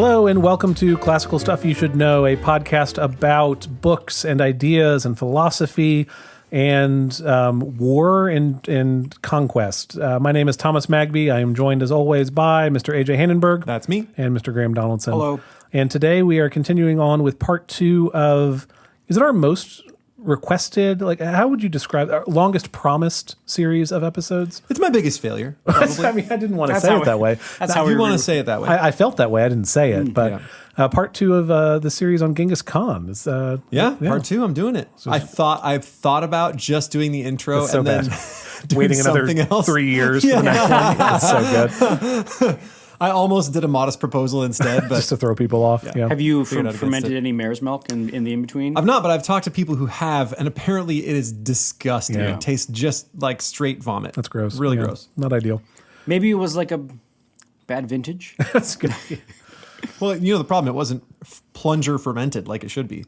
Hello and welcome to Classical Stuff You Should Know, a podcast about books and ideas and philosophy and war and conquest. My name is Thomas Magby. I am joined as always by Mr. AJ Hannenberg. That's me. And Mr. Graham Donaldson. Hello. And today we are continuing on with part 2 of, is it our most requested, like how would you describe our longest promised series of episodes? It's my biggest failure. I mean, I didn't want to say it that way. That's how you want to say it that way. I felt that way. I didn't say it, but part 2 of the series on Genghis Khan. Is, part 2. I'm doing it. I've thought about just doing the intro so and then waiting another else. 3 years for the next one. It's so good. I almost did a modest proposal instead, but just to throw people off. Yeah. Have you fermented any mare's milk in the in-between? I've not, but I've talked to people who have, and apparently it is disgusting. Yeah. It tastes just like straight vomit. That's gross. Really gross. Not ideal. Maybe it was like a bad vintage. That's good. Well, you know the problem, it wasn't plunger fermented like it should be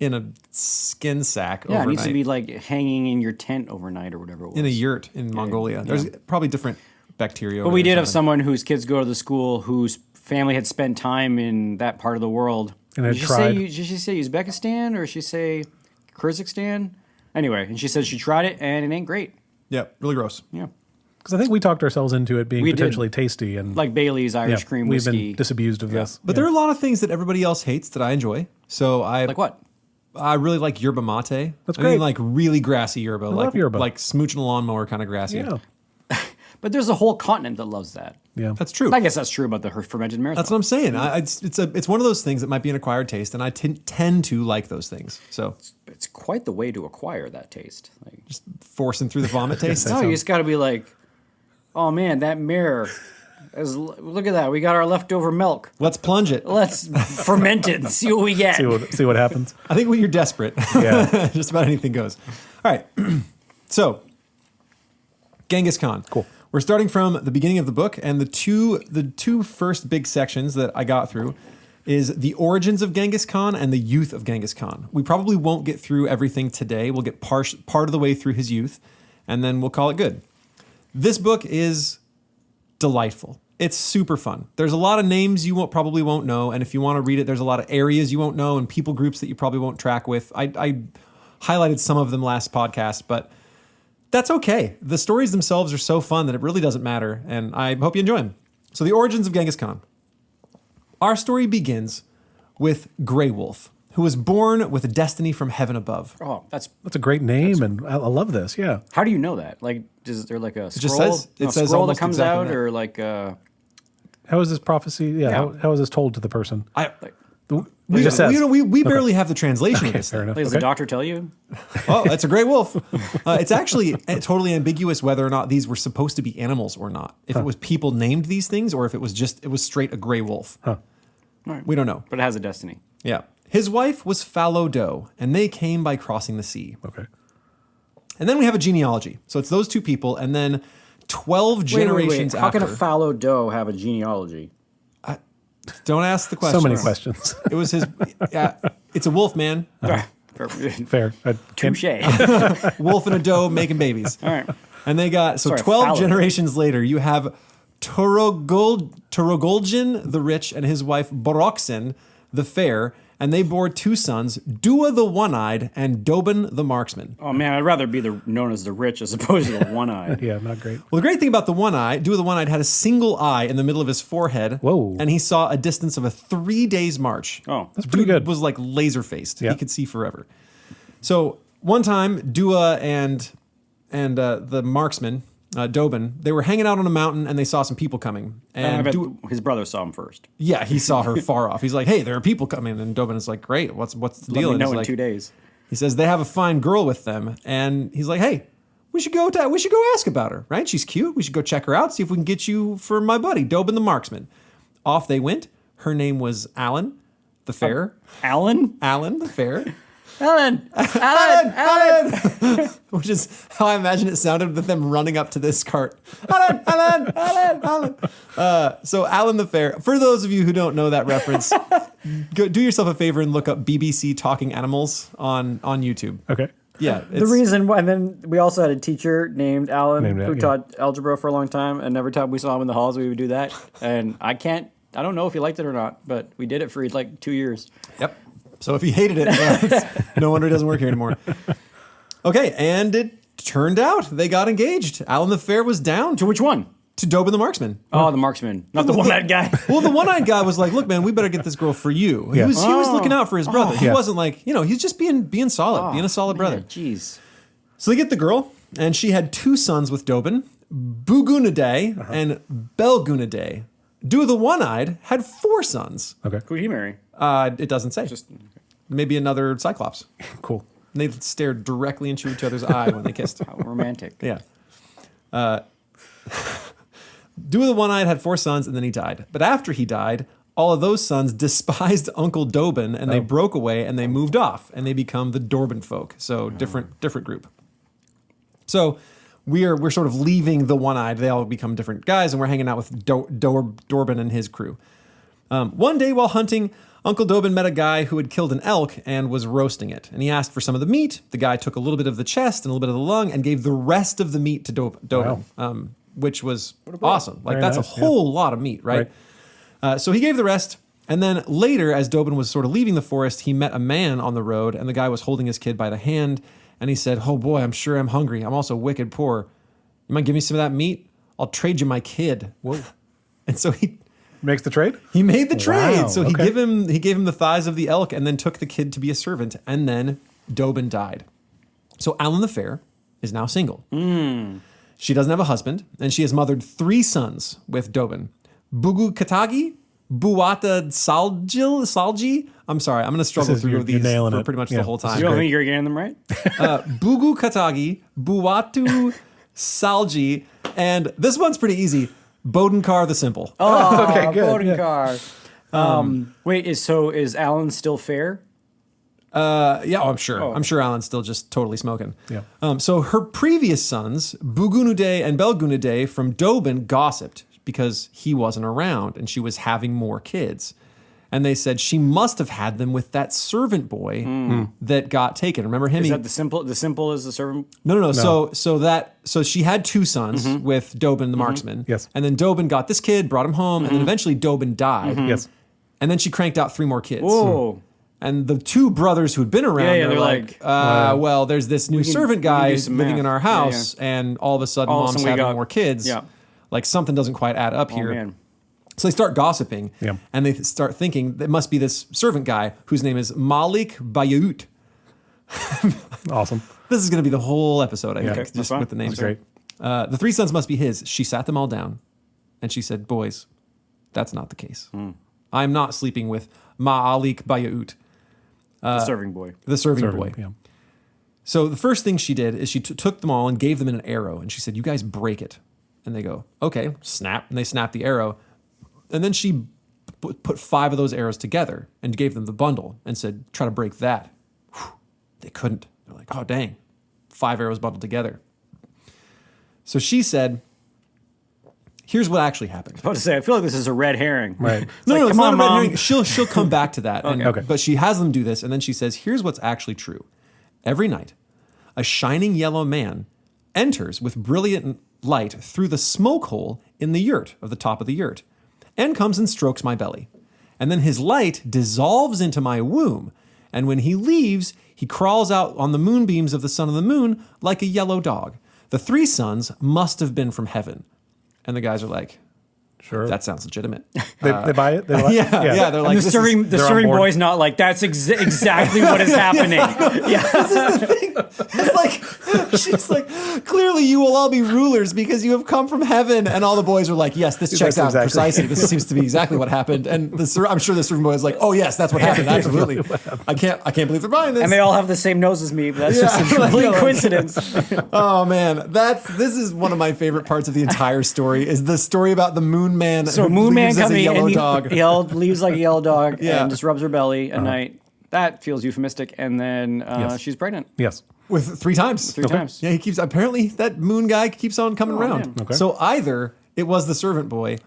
in a skin sack overnight. It needs to be like hanging in your tent overnight or whatever it was. In a yurt in Mongolia. There's probably different bacteria. But we did have someone whose kids go to the school whose family had spent time in that part of the world. And had tried. Did she say Uzbekistan or did she say Kyrgyzstan? Anyway, and she said she tried it and it ain't great. Yeah, really gross. Yeah. Because I think we talked ourselves into it being potentially tasty. And like Bailey's Irish cream whiskey. We've been disabused of this. But there are a lot of things that everybody else hates that I enjoy. So Like what? I really like yerba mate. That's I great. mean, like really grassy yerba. Love yerba. Like smooching a lawnmower kind of grassy. Yeah. But there's a whole continent that loves that. Yeah. That's true. I guess that's true about the fermented mare's That's what I'm saying. It's one of those things that might be an acquired taste, and I tend to like those things. So It's quite the way to acquire that taste. Like, just forcing through the vomit taste. no, you just got to be like, oh man, that mare. Look at that. We got our leftover milk. Let's plunge it. Let's ferment it and see what we get. See what happens. I think when you're desperate, Yeah. just about anything goes. All right. So, Genghis Khan. Cool. We're starting from the beginning of the book, and the two first big sections that I got through is the origins of Genghis Khan and the youth of Genghis Khan. We probably won't get through everything today. We'll get part of the way through his youth, and then we'll call it good. This book is delightful. It's super fun. There's a lot of names you probably won't know, and if you want to read it, there's a lot of areas you won't know and people groups that you probably won't track with. I highlighted some of them last podcast, but that's okay. The stories themselves are so fun that it really doesn't matter, and I hope you enjoy them. So the origins of Genghis Khan. Our story begins with Grey Wolf, who was born with a destiny from heaven above. Oh, That's a great name, and I love this. Yeah. how do you know that? Like, is there like a scroll? just says- it a says scroll that almost comes exactly out, that. or like How is this prophecy? Yeah. Yeah. How is this told to the person? We just says. we barely have the translation of this Fair thing. enough. does the doctor tell you? Oh, that's a Grey Wolf. It's actually totally ambiguous whether or not these were supposed to be animals or not. If it was people named these things, or if it was straight a Grey Wolf. Right. We don't know. But it has a destiny. Yeah. His wife was Fallow Doe, and they came by crossing the sea. Okay. And then we have a genealogy. So it's those two people, and then 12 generations How after. can a fallow doe have a genealogy? Don't ask the question. So many questions. It was his. Yeah, it's a wolf, man. Fair. Touche. Wolf and a doe making babies. All right. And they got, so Sorry, 12 fallow. generations later, you have Torogolgin the rich and his wife Boroksin the fair, and they bore 2 sons, Dua the one-eyed and Dobin the marksman. Oh man, I'd rather be known as the rich as opposed to the one-eyed. Yeah, not great. Well, the great thing about the one-eye, Dua the one-eyed had a single eye in the middle of his forehead. Whoa. And he saw a distance of a 3 days march. Oh, That's pretty good. Was like laser-faced. Yeah. He could see forever. So one time, Dua and the marksman, Dobin, they were hanging out on a mountain and they saw some people coming. I And bet his brother saw him first. yeah, he saw her far off. He's like, "Hey, there are people coming." And Dobin is like, "Great, what's the Let deal?" me And know he's in like, 2 days. he says they have a fine girl with them, and he's like, "Hey, we should go ask about her, right? She's cute. We should go check her out, see if we can get you for my buddy, Dobin the marksman." Off they went. Her name was Alan the fair. Alan? Alan the fair. Alan! Which is how I imagine it sounded with them running up to this cart. Alan. So Alan the Fair. For those of you who don't know that reference, do yourself a favor and look up BBC Talking Animals on YouTube. Okay. Yeah. The reason why, and then we also had a teacher named Alan who yeah. taught algebra for a long time, and every time we saw him in the halls, we would do that. And I can't I don't know if he liked it or not, but we did it for like 2 years. Yep. So if he hated it, no wonder he doesn't work here anymore. Okay, and it turned out they got engaged. Alan the Fair was down To which one? to Dobin the Marksman. Oh, the marksman, not the one-eyed guy. Well, the one-eyed guy was like, "Look, man, we better get this girl for you." He Yeah. was looking out for his brother. He Yeah. wasn't like, he's just being solid, being a solid brother. Jeez. So they get the girl, and she had 2 sons with Dobin, Bugunaday and Belgunaday. Do the one-eyed had 4 sons. Okay. Who'd he marry? It doesn't say. Maybe another Cyclops. Cool. And they stared directly into each other's eye when they kissed. How romantic. Yeah. Dua the One-Eyed had 4 sons, and then he died. But after he died, all of those sons despised Uncle Dobin, and they broke away, and they moved off, and they become the Dorbin folk. So different group. So we're sort of leaving the One-Eyed. They all become different guys, and we're hanging out with Dorbin and his crew. One day while hunting, Uncle Dobin met a guy who had killed an elk and was roasting it. And he asked for some of the meat. The guy took a little bit of the chest and a little bit of the lung and gave the rest of the meat to Dobin, which was awesome. Like, Very that's nice, a whole lot of meat, right? So he gave the rest. And then later, as Dobin was sort of leaving the forest, he met a man on the road, and the guy was holding his kid by the hand. And he said, "Oh boy, I'm sure I'm hungry. I'm also wicked poor. You might give me some of that meat? I'll trade you my kid." Whoa. And so he Makes the trade? made the trade. Wow, So okay. he gave him the thighs of the elk and then took the kid to be a servant. And then Dobin died. So Alan the Fair is now single. She doesn't have a husband, and she has mothered 3 sons with Dobin. Bugu Katagi, Buwata Salji. I'm sorry, I'm going to struggle through these for pretty much the whole time. You don't think you're getting them right? Bugu Katagi, Buwatu Salji, and this one's pretty easy. Bodenkar the Simple. Oh, Okay, good, Bodenkar. Wait, is Alan still fair? I'm sure. I'm sure Alan's still just totally smoking. Yeah. So her previous sons, Bugunuday and Belgunaday from Dobin, gossiped because he wasn't around and she was having more kids. And they said she must have had them with that servant boy that got taken. Remember him? Is that the simple? The simple is the servant. No. So she had 2 sons with Dobin the marksman. Yes. And then Dobin got this kid, brought him home, and then eventually Dobin died. Yes. And then she cranked out 3 more kids. Whoa. And the 2 brothers who'd been around, Yeah, they're like, well, there's this new servant guy do some living math. in our house, and all of a sudden All of a mom's sudden we having got- more kids. yeah. Like something doesn't quite add up Oh here. man. So they start gossiping, Yeah. and they start thinking it must be this servant guy whose name is Malik Bayaut. Awesome. This is going to be the whole episode, I think, that's just fine. with the names. That's great. The 3 sons must be his. She sat them all down, and she said, "Boys, that's not the case. I'm not sleeping with Malik Bayaut, The serving boy. the serving Serving, boy." yeah. So the first thing she did is she took them all and gave them an arrow, and she said, "You guys break it." And they go, "Okay," snap, and they snap the arrow. And then she put 5 of those arrows together and gave them the bundle and said, "Try to break that." Whew. They couldn't. They're like, "Oh, dang, 5 arrows bundled together." So she said, "Here's what actually happened." I was about to say, I feel like this is a red herring. Right. No, it's come not on, a red Mom. herring. She'll come back to that. Okay. But she has them do this, and then she says, "Here's what's actually true. Every night, a shining yellow man enters with brilliant light through the smoke hole in the yurt of the top of the yurt, and comes and strokes my belly. And then his light dissolves into my womb, and when he leaves, he crawls out on the moonbeams of the sun and the moon like a yellow dog. The 3 sons must have been from heaven." And the guys are like, Sure. "That sounds legitimate." They buy it? They're like, Yeah, they're like, And the "This is- serving they're on serving board. boy's not like that's exactly what is happening. It's like, she's like, "Clearly you will all be rulers because you have come from heaven." And all the boys are like, "Yes, this checks That's out exactly- precisely. This seems to be exactly what happened." And I'm sure the servant boy is like, "Oh yes, that's what happened. Absolutely. I can't believe they're buying this." And they all have the same nose as me, but that's Yeah. just a complete coincidence. Oh man, this is one of my favorite parts of the entire story. Is the story about the Moon Man. So who Moon Man leaves as a coming yellow and dog. he leaves like a yellow dog Yeah. and just rubs her belly at night. That feels euphemistic. And then Yes. she's pregnant Yes. With 3 times. 3 times. Yeah, he keeps apparently that Moon guy keeps on coming around. man. Okay. So either it was the servant boy,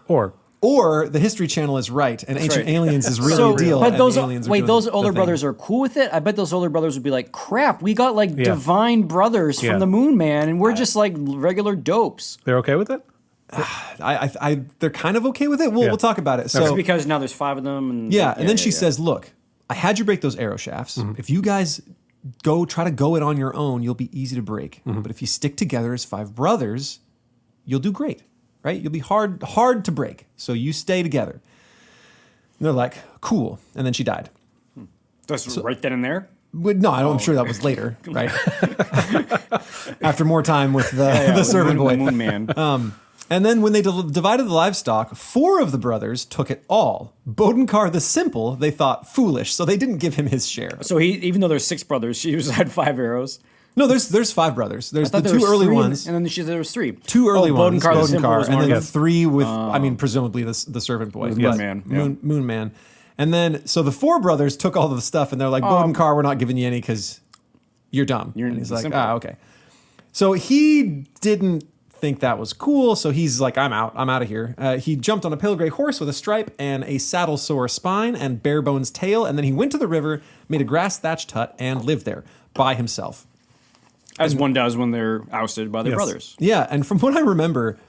Or the History Channel is right, and Ancient right. Aliens is really So, a deal. but and those the aliens are wait, doing those the older thing. brothers are cool with it. I bet those older brothers would be like, "Crap, we got like Yeah. divine brothers Yeah. from the Moon Man, and we're just like regular dopes." they're okay with it? they're kind of okay with it. We'll talk about it. It's So because now there's 5 of them. And and then she says, "Look, I had you break those arrow shafts. If you guys try to go it on your own, you'll be easy to break. But if you stick together as 5 brothers, you'll do great, right? You'll be hard to break. So you stay together." And they're like, "Cool." And then she died. That's right then and there? No, I'm sure that was later, right? After more time with the servant boy. The moon man. And then when they divided the livestock, 4 of the brothers took it all. Bodenkar the Simple, they thought foolish, so they didn't give him his share. So even though there's 6 brothers, she had 5 arrows. No, there's 5 brothers. There's the there 2 was early 3 ones. And then there was 3. 2 early ones, Bodenkar the Simple was and one then of them. 3 with, presumably the servant boy. Moon But Man, yeah. Moon Man. And then, so the 4 brothers took all of the stuff, and they're like, Bodenkar, we're not giving you any because you're dumb. And he's like, simple. okay. So he didn't think that was cool, so he's like, I'm out of here. He jumped on a pale gray horse with a stripe and a saddle sore spine and bare bones tail, and then he went to the river, made a grass thatched hut, and lived there by himself. As one does when they're ousted by their brothers. Yeah, and from what I remember,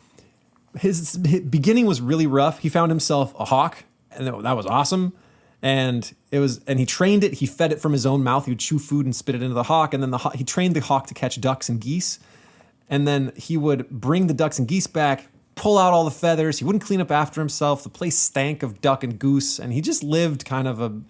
his beginning was really rough. He found himself a hawk, and that was awesome. And he trained it. He fed it from his own mouth. He would chew food and spit it into the hawk, and then he trained the hawk to catch ducks and geese. And then he would bring the ducks and geese back, pull out all the feathers. He wouldn't clean up after himself. The place stank of duck and goose, and he just lived kind of a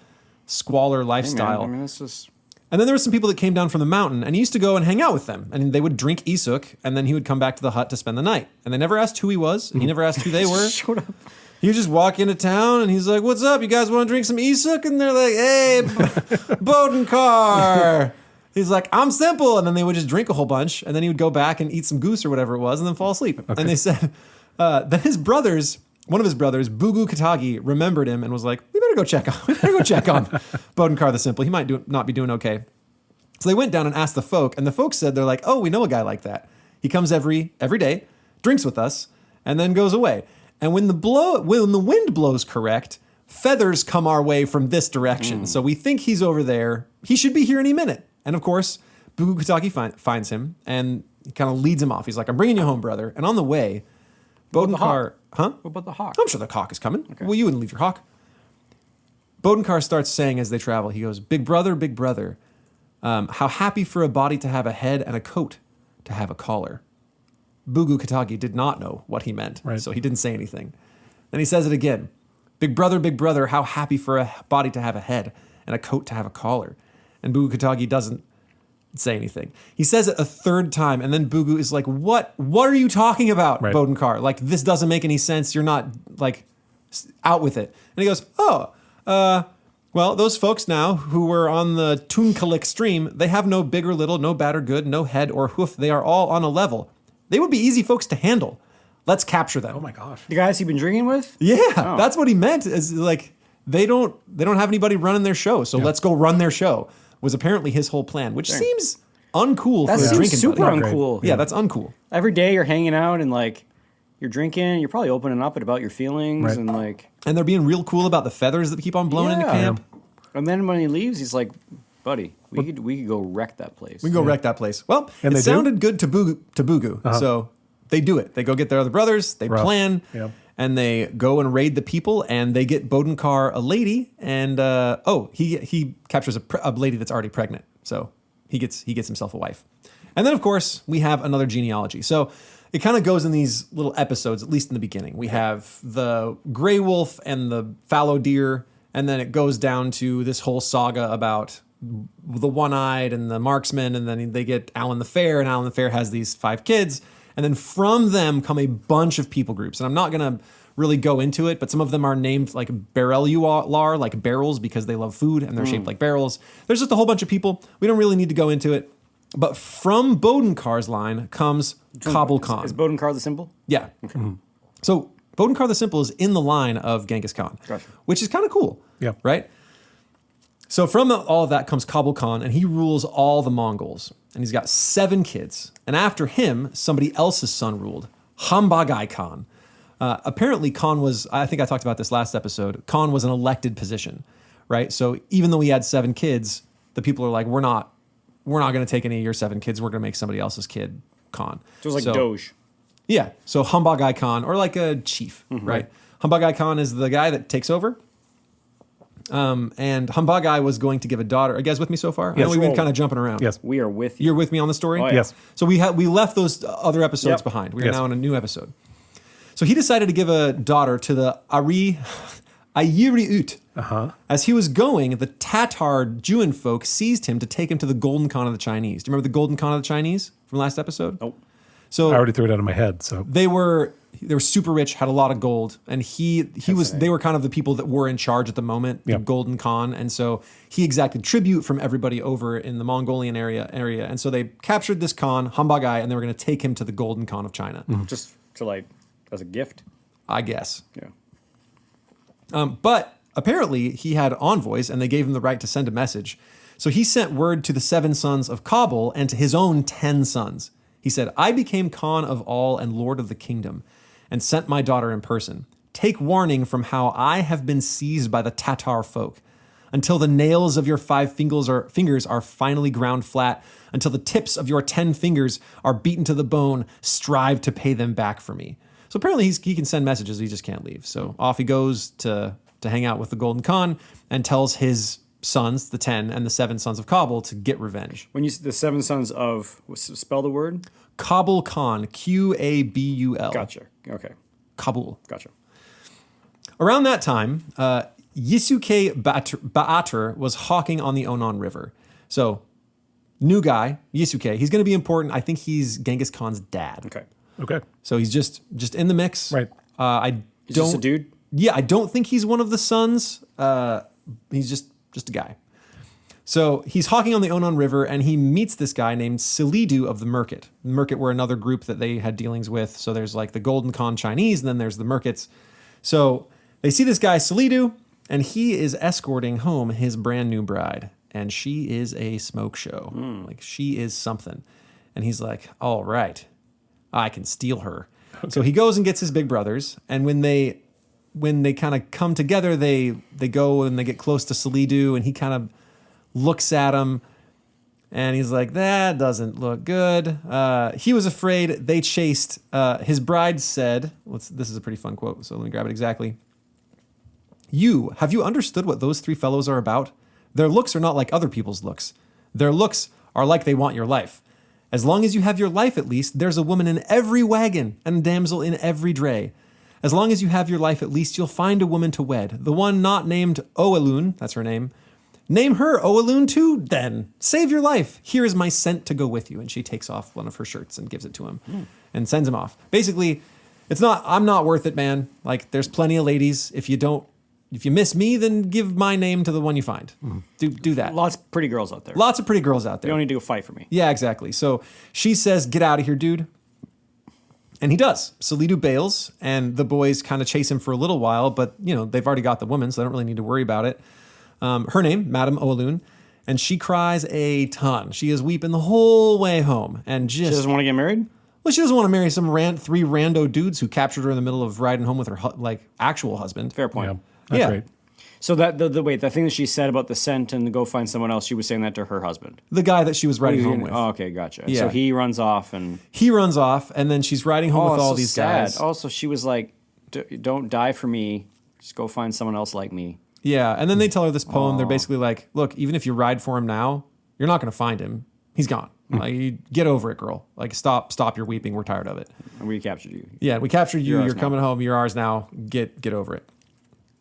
squalor lifestyle. Hey man, I mean, it's just... And then there were some people that came down from the mountain, and he used to go and hang out with them. And they would drink isuk, and then he would come back to the hut to spend the night. And they never asked who he was, and he never asked who they were. Shut up. He would just walk into town, and he's like, "What's up? You guys want to drink some isuk?" And they're like, "Hey, Bodenkar." He's like, "I'm simple." And then they would just drink a whole bunch, and then he would go back and eat some goose or whatever it was, and then fall asleep. Okay. And they said, then one of his brothers, Bugu Katagi, remembered him and was like, we better go check on Bodenkar the Simple. He might not be doing okay. So they went down and asked the folk, and the folks said, they're like, "Oh, we know a guy like that. He comes every day, drinks with us, and then goes away. And when the wind blows correct, feathers come our way from this direction. So we think he's over there. He should be here any minute." And of course, Bugu Katagi finds him and kind of leads him off. He's like, "I'm bringing you home, brother." And on the way, Bodenkar... Huh? What about the hawk? I'm sure the hawk is coming. Okay. Well, you wouldn't leave your hawk. Bodenkar starts saying as they travel, he goes, big brother, how happy for a body to have a head and a coat to have a collar." Bugu Katagi did not know what he meant, right. So he didn't say anything. Then he says it again. Big brother, how happy for a body to have a head and a coat to have a collar." And Bugu Katagi doesn't say anything. He says it a 3rd time, and then Bugu is like, What are you talking about, right. Bodenkar? Like, this doesn't make any sense. You're not, like, out with it. And he goes, well, those folks now who were on the Tunkalik stream, they have no big or little, no bad or good, no head or hoof. They are all on a level. They would be easy folks to handle. Let's capture them. Oh my gosh. The guys he'd been drinking with? Yeah, That's what he meant. Is like they don't have anybody running their show, so let's go run their show. Was apparently his whole plan, which seems uncool for a drinking super buddy. uncool. Yeah, that's uncool. Every day you're hanging out and like you're drinking, you're probably opening up about your feelings right. and like. And they're being real cool about the feathers that keep on blowing into camp. And then when he leaves, he's like, "Buddy, we could go wreck that place. We can go wreck that place." Well, and it sounded good to Bugu, so they do it. They go get their other brothers. They plan, and they go and raid the people, and they get Bodenkar a lady, and he captures a lady that's already pregnant, so he gets himself a wife. And then of course we have another genealogy. So it kind of goes in these little episodes, at least in the beginning. We have the gray wolf and the fallow deer. And then it goes down to this whole saga about the one-eyed and the marksman, and then they get Alan the Fair, and Alan the Fair has these 5 kids. And then from them come a bunch of people groups. And I'm not going to really go into it, but some of them are named like Barelular, like barrels, because they love food, and they're shaped like barrels. There's just a whole bunch of people. We don't really need to go into it. But from Bodenkar's line comes Kabul Khan. Is Bodenkar the Simple? Yeah. Okay. Mm-hmm. So Bodenkar the Simple is in the line of Genghis Khan, which is kind of cool, right? So from all of that comes Kabul Khan, and he rules all the Mongols. And he's got 7 kids. And after him, somebody else's son ruled, Hambagai Khan. Apparently, Khan was, I think I talked about this last episode, Khan was an elected position, right? So even though he had 7 kids, the people are like, we're not going to take any of your 7 kids. We're going to make somebody else's kid Khan. So it was like Doge. Yeah. So Humbagai Khan, or like a chief, right? Humbagai Khan is the guy that takes over. And Humbagai was going to give a daughter. Are you guys with me so far? I know we've been kind of jumping around. Yes. We are with you. You're with me on the story? Oh, yeah. Yes. So we left those other episodes Yep. behind. We are Yes. now in a new episode. So he decided to give a daughter to the Ayiriut. As he was going, the Tatar Jewin folk seized him to take him to the Golden Khan of the Chinese. Do you remember the Golden Khan of the Chinese from last episode? Nope. So I already threw it out of my head. So they were super rich, had a lot of gold, and they were kind of the people that were in charge at the moment, the Yep. Golden Khan, and so he exacted tribute from everybody over in the Mongolian area, and so they captured this Khan, Humbagai, and they were going to take him to the Golden Khan of China, Just to like, as a gift. I guess. Yeah. But apparently he had envoys, and they gave him the right to send a message. So he sent word to the 7 sons of Kabul and to his own 10 sons. He said, I became Khan of all and Lord of the kingdom, and sent my daughter in person. Take warning from how I have been seized by the Tatar folk. Until the nails of your 5 fingers are finally ground flat, until the tips of your 10 fingers are beaten to the bone, strive to pay them back for me. So apparently he can send messages, he just can't leave. So off he goes to hang out with the Golden Khan and tells his sons, the 10 and the 7 sons of Kabul, to get revenge. When you the 7 sons of, spell the word? Kabul Khan, Qabul. Gotcha. Okay. Kabul. Gotcha. Around that time, Yisuke Ba'atur was hawking on the Onon River. So, new guy, Yisuke, he's going to be important. I think he's Genghis Khan's dad. Okay. okay, So he's just in the mix. Right. He's just a dude? Yeah, I don't think he's one of the sons. He's just a guy. So he's hawking on the Onon River, and he meets this guy named Silidu of the Merkit. The Merkit were another group that they had dealings with. So there's like the Golden Khan Chinese, and then there's the Merkits. So they see this guy, Silidu, and he is escorting home his brand new bride. And she is a smoke show. Like, she is something. And he's like, all right, I can steal her. Okay. So he goes and gets his big brothers, and when they kind of come together, they go and they get close to Silidu, and he kind of looks at him, and he's like, that doesn't look good. He was afraid. They chased. His bride said, this is a pretty fun quote, so let me grab it exactly. Have you understood what those 3 fellows are about? Their looks are not like other people's looks. Their looks are like they want your life. As long as you have your life, at least, there's a woman in every wagon and a damsel in every dray. As long as you have your life, at least, you'll find a woman to wed. The one not named Oalun, that's her name. Name her Oalun too, then. Save your life. Here is my scent to go with you. And she takes off one of her shirts and gives it to him and sends him off. Basically, I'm not worth it, man. Like, there's plenty of ladies. If you miss me, then give my name to the one you find. Do that. Lots of pretty girls out there. Lots of pretty girls out there. You don't need to go fight for me. Yeah, exactly. So she says, get out of here, dude. And he does. Silidu bails, and the boys kind of chase him for a little while, but, they've already got the woman, so they don't really need to worry about it. Her name, Madame Oalun, and she cries a ton. She is weeping the whole way home. And She doesn't want to get married? Well, she doesn't want to marry some 3 rando dudes who captured her in the middle of riding home with her, actual husband. Fair point. yeah, that's Yeah. great. So that the thing that she said about the scent and to go find someone else, she was saying that to her husband. The guy that she was riding home with. Oh, okay, gotcha. Yeah. So he runs off and He runs off, and then she's riding home with all these guys. Also, she was like, "Don't die for me. Just go find someone else like me." Yeah, and then they tell her this poem. They're basically like, look, even if you ride for him now, you're not going to find him. He's gone. Like, get over it, girl. Like, stop your weeping. We're tired of it. And we captured you. Yeah, we captured you. You're You're ours coming home. You're ours now. Get over it.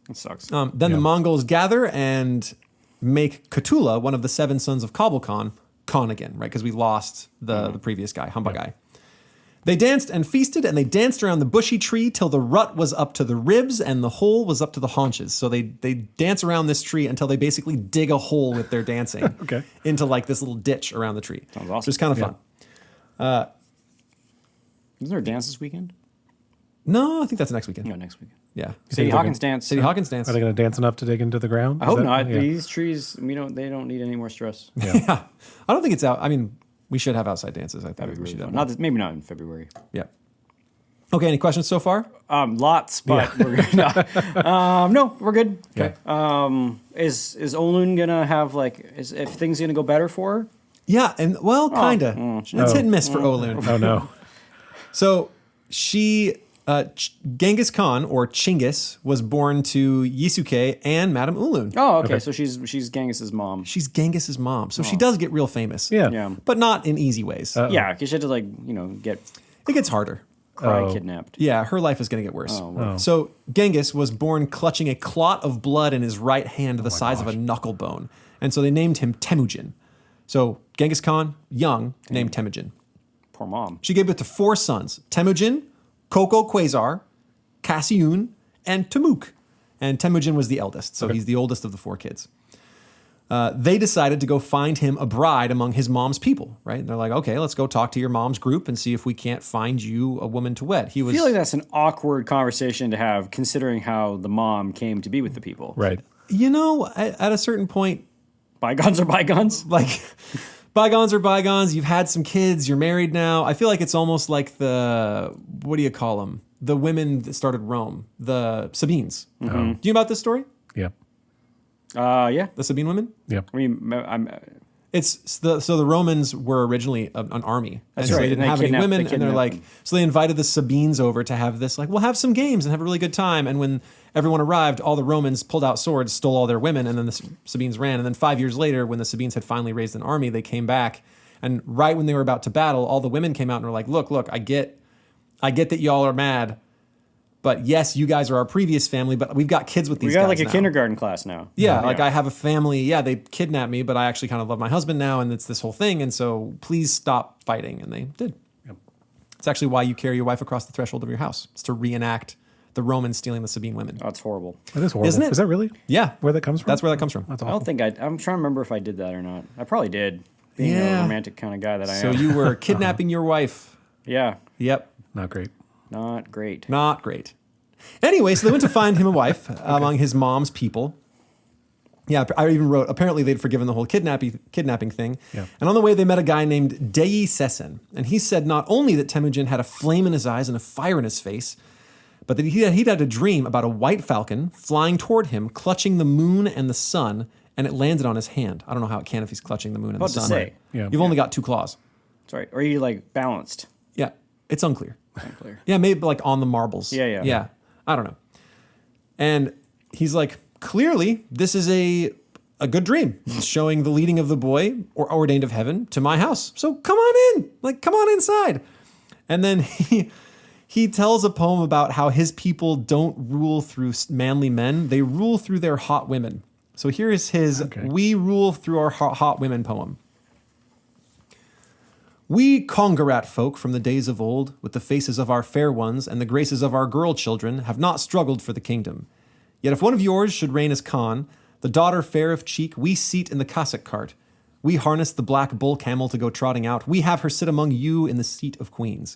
It sucks. Then the Mongols gather and make Ketula, one of the 7 sons of Kabul Khan again, right? Because we lost the previous guy, Humbagai. They danced and feasted, and they danced around the bushy tree till the rut was up to the ribs and the hole was up to the haunches. So they dance around this tree until they basically dig a hole with their dancing Okay. into like this little ditch around the tree. Sounds awesome. Which is kind of fun. Isn't there a dance this weekend? No, I think that's next weekend. No, next weekend. Yeah. City Hawkins dance. City Hawkins dance. Are they going to dance enough to dig into the ground? I Is hope that- not. Yeah. These trees, they don't need any more stress. Yeah. I don't think it's out. I mean, we should have outside dances. I think That'd be we really should fun. have. Not this, maybe not in February. Yeah. Okay. Any questions so far? Lots, but we're good. No, we're good. Okay. Is Olun gonna have if things gonna go better for her? Yeah, and well, kinda. It's hit and miss for Olun. Oh no. So Genghis Khan, or Chinggis, was born to Yisuke and Madame Ulun. Oh, okay. So she's Genghis's mom. She's Genghis's mom, so she does get real famous. Yeah. Yeah. But not in easy ways. Yeah, because she had to get It gets harder. kidnapped. Yeah, her life is going to get worse. wow. So Genghis was born clutching a clot of blood in his right hand the size of a knuckle bone. And so they named him Temujin. So Genghis Khan, young, named Temujin. Poor mom. She gave birth to 4 sons: Temujin, Koko Quasar, Kassyun, and Temuk. And Temujin was the eldest, so he's the oldest of the 4 kids. They decided to go find him a bride among his mom's people, right? And they're like, okay, let's go talk to your mom's group and see if we can't find you a woman to wed. I feel like that's an awkward conversation to have, considering how the mom came to be with the people. Right. You know, at a certain point, Bygones are bygones. like, bygones are bygones. You've had some kids. You're married now. I feel like it's almost like what do you call them? The women that started Rome, the Sabines. Do you know about this story? Yeah. Yeah. The Sabine women? Yeah. I mean, So the Romans were originally an army. That's and so right, they didn't and they have any kidnapped- women. they And they're kidnapped like, them. so they invited the Sabines over to have this, like, we'll have some games and have a really good time. And when everyone arrived, all the Romans pulled out swords, stole all their women, and then the Sabines ran. And then 5 years later, when the Sabines had finally raised an army, they came back. And right when they were about to battle, all the women came out and were like, look, I get that y'all are mad. But yes, you guys are our previous family, but we've got kids with these we got guys like a now. kindergarten class now. Yeah, like I have a family. Yeah, they kidnapped me, but I actually kind of love my husband now, and it's this whole thing. And so please stop fighting. And they did. Yep. It's actually why you carry your wife across the threshold of your house. It's to reenact the Romans stealing the Sabine women. Oh, that's horrible. That is horrible. Isn't it? Is that really? Yeah. Where that comes from? That's where that comes from. That's I awful. don't think I'm trying to remember if I did that or not. I probably did. Being Yeah. a romantic kind of guy that I So am. you were kidnapping your wife. Yeah. Yep. Not great. Not great. Not great. Anyway, so they went to find him a wife among his mom's people. Yeah, I even wrote, apparently they'd forgiven the whole kidnapping thing. Yeah. And on the way, they met a guy named Dei Sesen. And he said not only that Temujin had a flame in his eyes and a fire in his face, but that he'd had a dream about a white falcon flying toward him, clutching the moon and the sun, and it landed on his hand. I don't know how it can if he's clutching the moon and About the to sun. say. Yeah. You've only got 2 claws. Sorry. Or you like balanced. Yeah, it's unclear. Unclear. Yeah, maybe like on the marbles. Yeah. Yeah, I don't know. And he's like, clearly, this is a good dream. It's showing the leading of the boy, or ordained of heaven, to my house. So come on in. Like, come on inside. And then he tells a poem about how his people don't rule through manly men. They rule through their hot women. So here is his We Rule Through Our Hot Women poem. We Kongarat folk from the days of old, with the faces of our fair ones and the graces of our girl children, have not struggled for the kingdom. Yet if one of yours should reign as Khan, the daughter fair of cheek, we seat in the cassock cart. We harness the black bull camel to go trotting out. We have her sit among you in the seat of queens.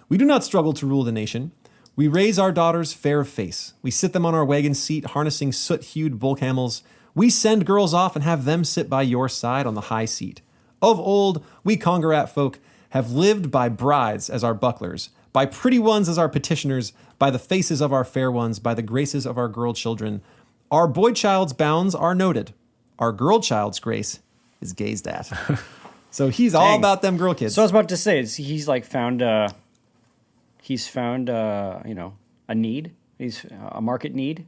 We do not struggle to rule the nation. We raise our daughters fair of face. We sit them on our wagon seat, harnessing soot-hued bull camels. We send girls off and have them sit by your side on the high seat. Of old, we Kongarat folk have lived by brides as our bucklers, by pretty ones as our petitioners, by the faces of our fair ones, by the graces of our girl children. Our boy child's bounds are noted. Our girl child's grace is gazed at. So he's all Dang. about them girl kids. So I was about to say, he's like found, a need. He's a market need.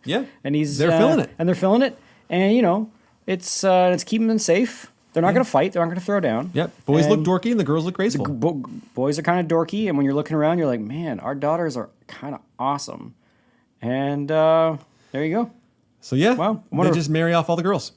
yeah, And they're filling it. And they're filling it. And, it's keeping them safe. They're not going to fight. They're not going to throw down. Yep. Boys look And dorky and the girls look graceful. Boys are kind of dorky. And when you're looking around, you're like, man, our daughters are kind of awesome. And there you go. So yeah, Wow. I they wonder just marry off all the girls.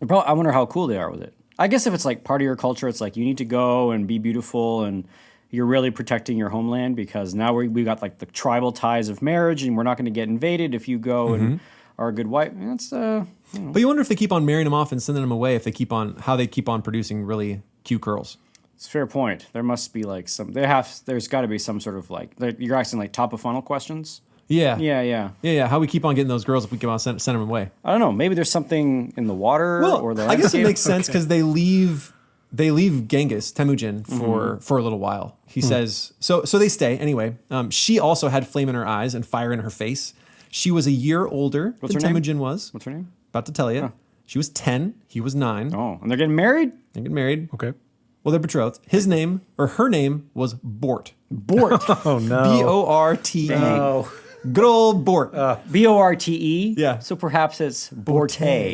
I wonder how cool they are with it. I guess if it's like part of your culture, it's like you need to go and be beautiful and you're really protecting your homeland because now we got like the tribal ties of marriage and we're not going to get invaded if you go and are a good wife. And that's But you wonder if they keep on marrying them off and sending them away, if they keep on producing really cute girls. it's a fair point. There must be like there's got to be some sort of like you're asking like top of funnel questions. Yeah. Yeah. How we keep on getting those girls if we keep on send them away? I don't know. Maybe there's something in the water or the I guess it landscape. makes sense because they leave Genghis Temujin for a little while. He says so they stay anyway. She also had flame in her eyes and fire in her face. She was a year older What's than her name? Temujin was. What's her name? About to tell you. She was 10. He was 9. Oh, and they're getting married? They get married. Okay. Well, they're betrothed. His name, or her name, was Borte. Borte. Oh no. Borte. Oh. Good old Borte. Borte. Yeah. So perhaps it's Borte,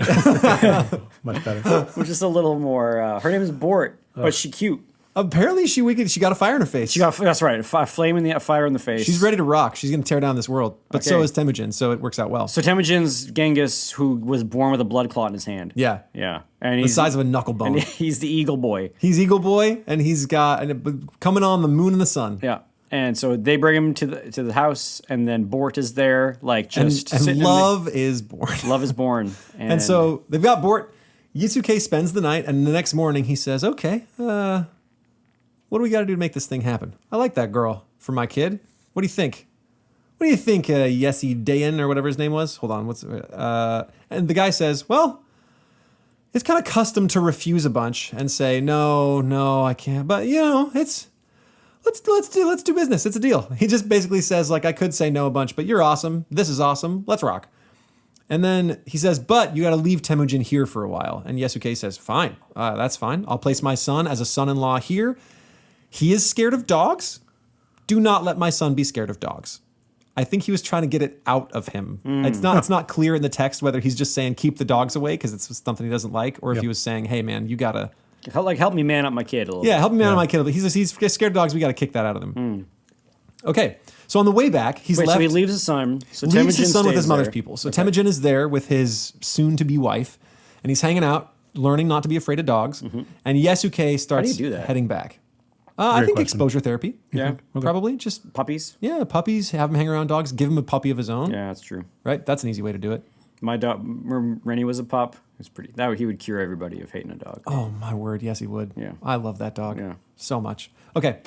Much better. which is a little more. Her name is Bort, but she's cute. Apparently, she got a fire in her face. That's right. Flame in the fire in the face. She's ready to rock. She's going to tear down this world. But so Okay. is Temujin, so it works out well. So Temujin's Genghis, who was born with a blood clot in his hand. Yeah. Yeah. And The size of a knuckle bone. and he's the Eagle Boy. He's Eagle Boy, and he's got coming on the moon and the sun. Yeah. And so they bring him to the house, and then Bort is there, like just And sitting love is born. love is born. And so they've got Bort. Yasuke spends the night, and the next morning he says, okay, what do we got to do to make this thing happen? I like that girl for my kid. What do you think? What do you think, Yesi Dayan, or whatever his name was? Hold on. And the guy says, well, it's kind of custom to refuse a bunch and say, no, I can't. But, let's do business. It's a deal. He just basically says, like, I could say no a bunch, but you're awesome. This is awesome. Let's rock. And then he says, but you got to leave Temujin here for a while. And Yasuke says, fine, that's fine. I'll place my son as a son-in-law here. He is scared of dogs. Do not let my son be scared of dogs. I think he was trying to get it out of him. It's not clear in the text whether he's just saying keep the dogs away because it's something he doesn't like, or if he was saying, hey man, you gotta help me man up my kid a little. help me man up my kid. He's scared of dogs. We got to kick that out of him. Okay, so on the way back, So he leaves his son. So leaves Temujin his son with stays his mother's there. people. So Temujin is there with his soon-to-be wife, and he's hanging out, learning not to be afraid of dogs. And Yasuke starts do that? heading back. I think question. exposure therapy. Yeah. Probably just Puppies. puppies. Have him hang around dogs. Give him a puppy of his own. Yeah, that's true. Right. That's an easy way to do it. My dog, Rennie was a pup. It's pretty. He would cure everybody of hating a dog. Oh my word! Yes, he would. Yeah. I love that dog. Yeah. So much. Okay.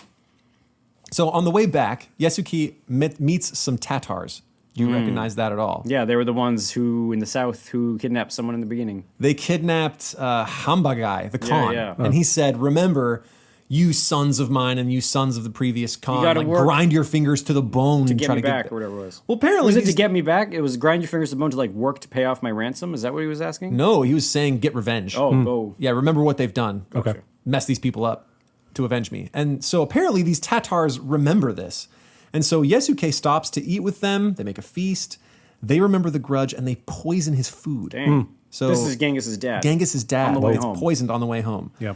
So on the way back, Yasuke meets some Tatars. Do you recognize that at all? Yeah, they were the ones who in the south who kidnapped someone in the beginning. They kidnapped Hambagai, the Khan, yeah. and he said, "Remember, you sons of mine and you sons of the previous Khan, gotta like work grind your fingers to the bone To and get try me to back get." or whatever it was. Well, apparently, Was it to these- get me back? It was grind your fingers to the bone to like work to pay off my ransom. Is that what he was asking? No, he was saying get revenge. Oh, go. Yeah, remember what they've done. Okay. Mess these people up to avenge me. And so apparently these Tatars remember this. And so Yasuke stops to eat with them. They make a feast. They remember the grudge and they poison his food. Dang. So This is Genghis's dad. Genghis' dad. On the way gets home. poisoned on the way home. Yeah.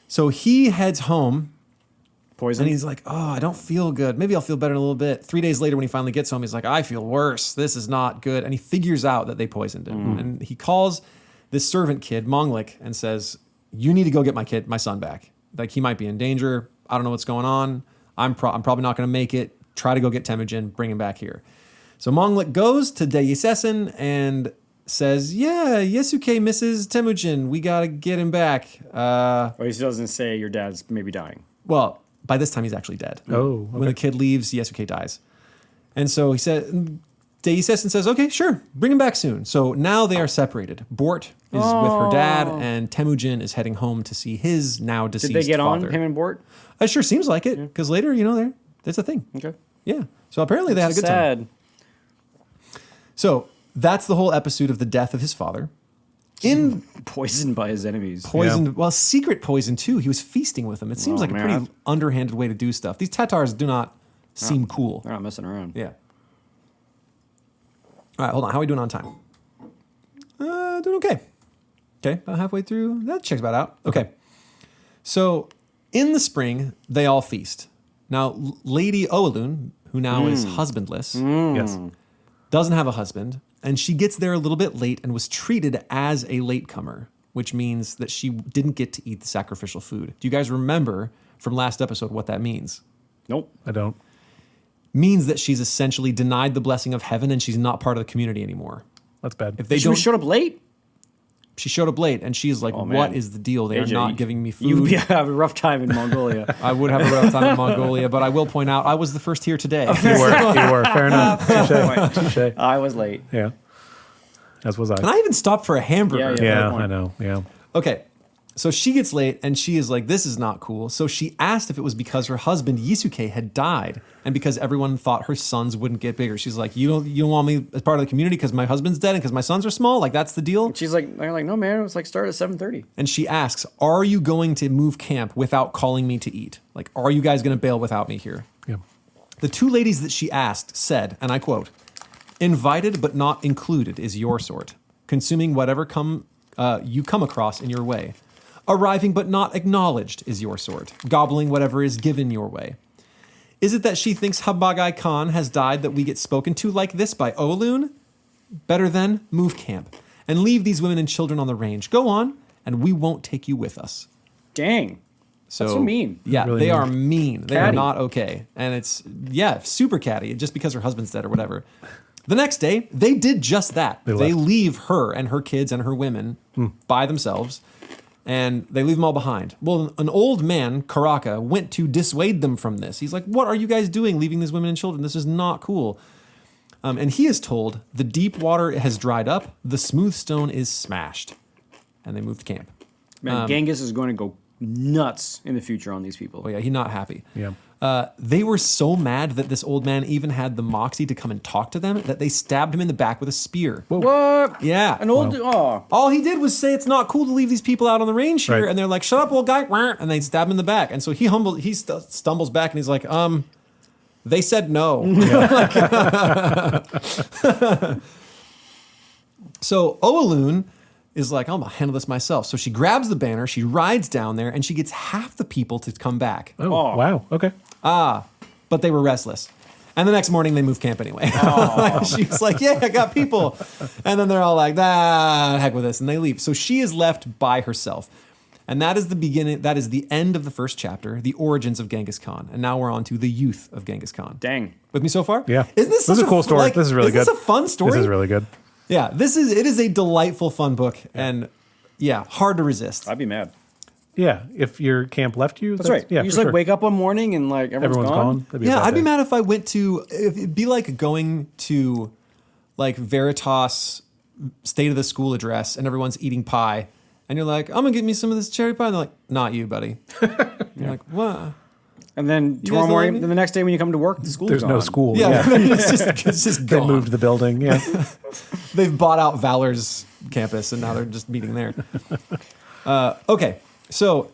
So he heads home Poison. and he's like, oh, I don't feel good. Maybe I'll feel better in a little bit. 3 days later when he finally gets home, he's like, I feel worse. This is not good. And he figures out that they poisoned him. And he calls this servant kid, Monglik, and says, you need to go get my son back. Like he might be in danger. I don't know what's going on. I'm probably not going to make it. Try to go get Temujin, bring him back here. So Monglik goes to Deisesen and says, yeah, Yasuke misses Temujin. We got to get him back. Oh, he doesn't say your dad's maybe dying. Well, by this time he's actually dead. Oh, When the kid leaves, Yasuke dies. And so he said, Deisesen says, okay, sure, bring him back soon. So now they are separated. Borte is with her dad, and Temujin is heading home to see his now deceased Did they get father. on, him and Bort? It sure seems like it, because later, there's a thing. Okay. Yeah. So apparently they had a good time. Sad. So that's the whole episode of the death of his father. Poisoned by his enemies. Poisoned, well, secret poison too. He was feasting with them. It seems Oh, like a man, pretty that's- underhanded way to do stuff. These Tatars do not seem cool. They're not messing around. Yeah. All right, hold on. How are we doing on time? Doing okay. Okay, about halfway through. That checks about out. Okay. So in the spring, they all feast. Now, Lady Oalun, who now is husbandless, Yes. doesn't have a husband, and she gets there a little bit late and was treated as a latecomer, which means that she didn't get to eat the sacrificial food. Do you guys remember from last episode what that means? Nope. I don't. Means that she's essentially denied the blessing of heaven and she's not part of the community anymore. That's bad. If they She don't, showed up late? she showed up late and she's like, Oh, man. what is the deal? They are AJ, not giving me food. You would have a rough time in Mongolia. I would have a rough time in Mongolia, but I will point out I was the first here today. You were. Fair enough. Touche. I was late. Yeah. As was I. And I even stopped for a hamburger. Yeah. Yeah, point. I know. Yeah. Okay. So she gets late and she is like, this is not cool. So she asked if it was because her husband Yisuke had died and because everyone thought her sons wouldn't get bigger. She's like, you don't want me as part of the community because my husband's dead and because my sons are small? Like, that's the deal? She's like, they're like, no, man, it was like start at 7:30. And she asks, are you going to move camp without calling me to eat? Like, are you guys going to bail without me here? Yeah. The two ladies that she asked said, and I quote, invited but not included is your sort, consuming whatever you come across in your way. Arriving but not acknowledged is your sort, gobbling whatever is given your way. Is it that she thinks Habagai Khan has died that we get spoken to like this by Olun? Better then, move camp and leave these women and children on the range. Go on, and we won't take you with us. Dang. So, that's so mean. Yeah, Really they mean. are mean. They are Catty. not okay. And it's, super catty, just because her husband's dead or whatever. The next day, they did just that. They left. leave her and her kids and her women by themselves, and they leave them all behind. Well, an old man, Karaka, went to dissuade them from this. He's like, what are you guys doing, leaving these women and children? This is not cool. And he is told, the deep water has dried up, the smooth stone is smashed. And they moved camp. Man, Genghis is going to go nuts in the future on these people. Oh yeah, he's not happy. Yeah. They were so mad that this old man even had the moxie to come and talk to them that they stabbed him in the back with a spear. What? Yeah. An old, All he did was say it's not cool to leave these people out on the range here, Right. and they're like, "Shut up, old guy!" And they stab him in the back, and so he stumbles back and he's like, they said no. So Olun is like, I'm gonna handle this myself. So she grabs the banner, she rides down there, and she gets half the people to come back. Oh, Oh. wow. Okay. But they were restless. And the next morning they moved camp anyway. She's like, yeah, I got people. And then they're all like, heck with this. And they leave. So she is left by herself. And that is the beginning, that is the end of the first chapter, the origins of Genghis Khan. And now we're on to the youth of Genghis Khan. Dang. With me so far? Yeah. Isn't this This is such a cool story. This is really good. Is this a fun story? This is really good. Yeah, it is a delightful, fun book. And yeah, hard to resist. I'd be mad. Yeah. If your camp left you, That's right. Yeah. You just for like sure. wake up one morning and like everyone's gone. That'd be a Yeah, bad I'd be day. mad if I went to, it'd be like going to like Veritas state of the school address and everyone's eating pie. And you're like, I'm gonna get me some of this cherry pie. And they're like, not you, buddy. You're like, what? And then tomorrow guys don't morning, like me? then the next day when you come to work, the school's There's gone. no school. Yeah, it's just They gone. moved the building. Yeah. They've bought out Valor's campus and now they're just meeting there. Okay, so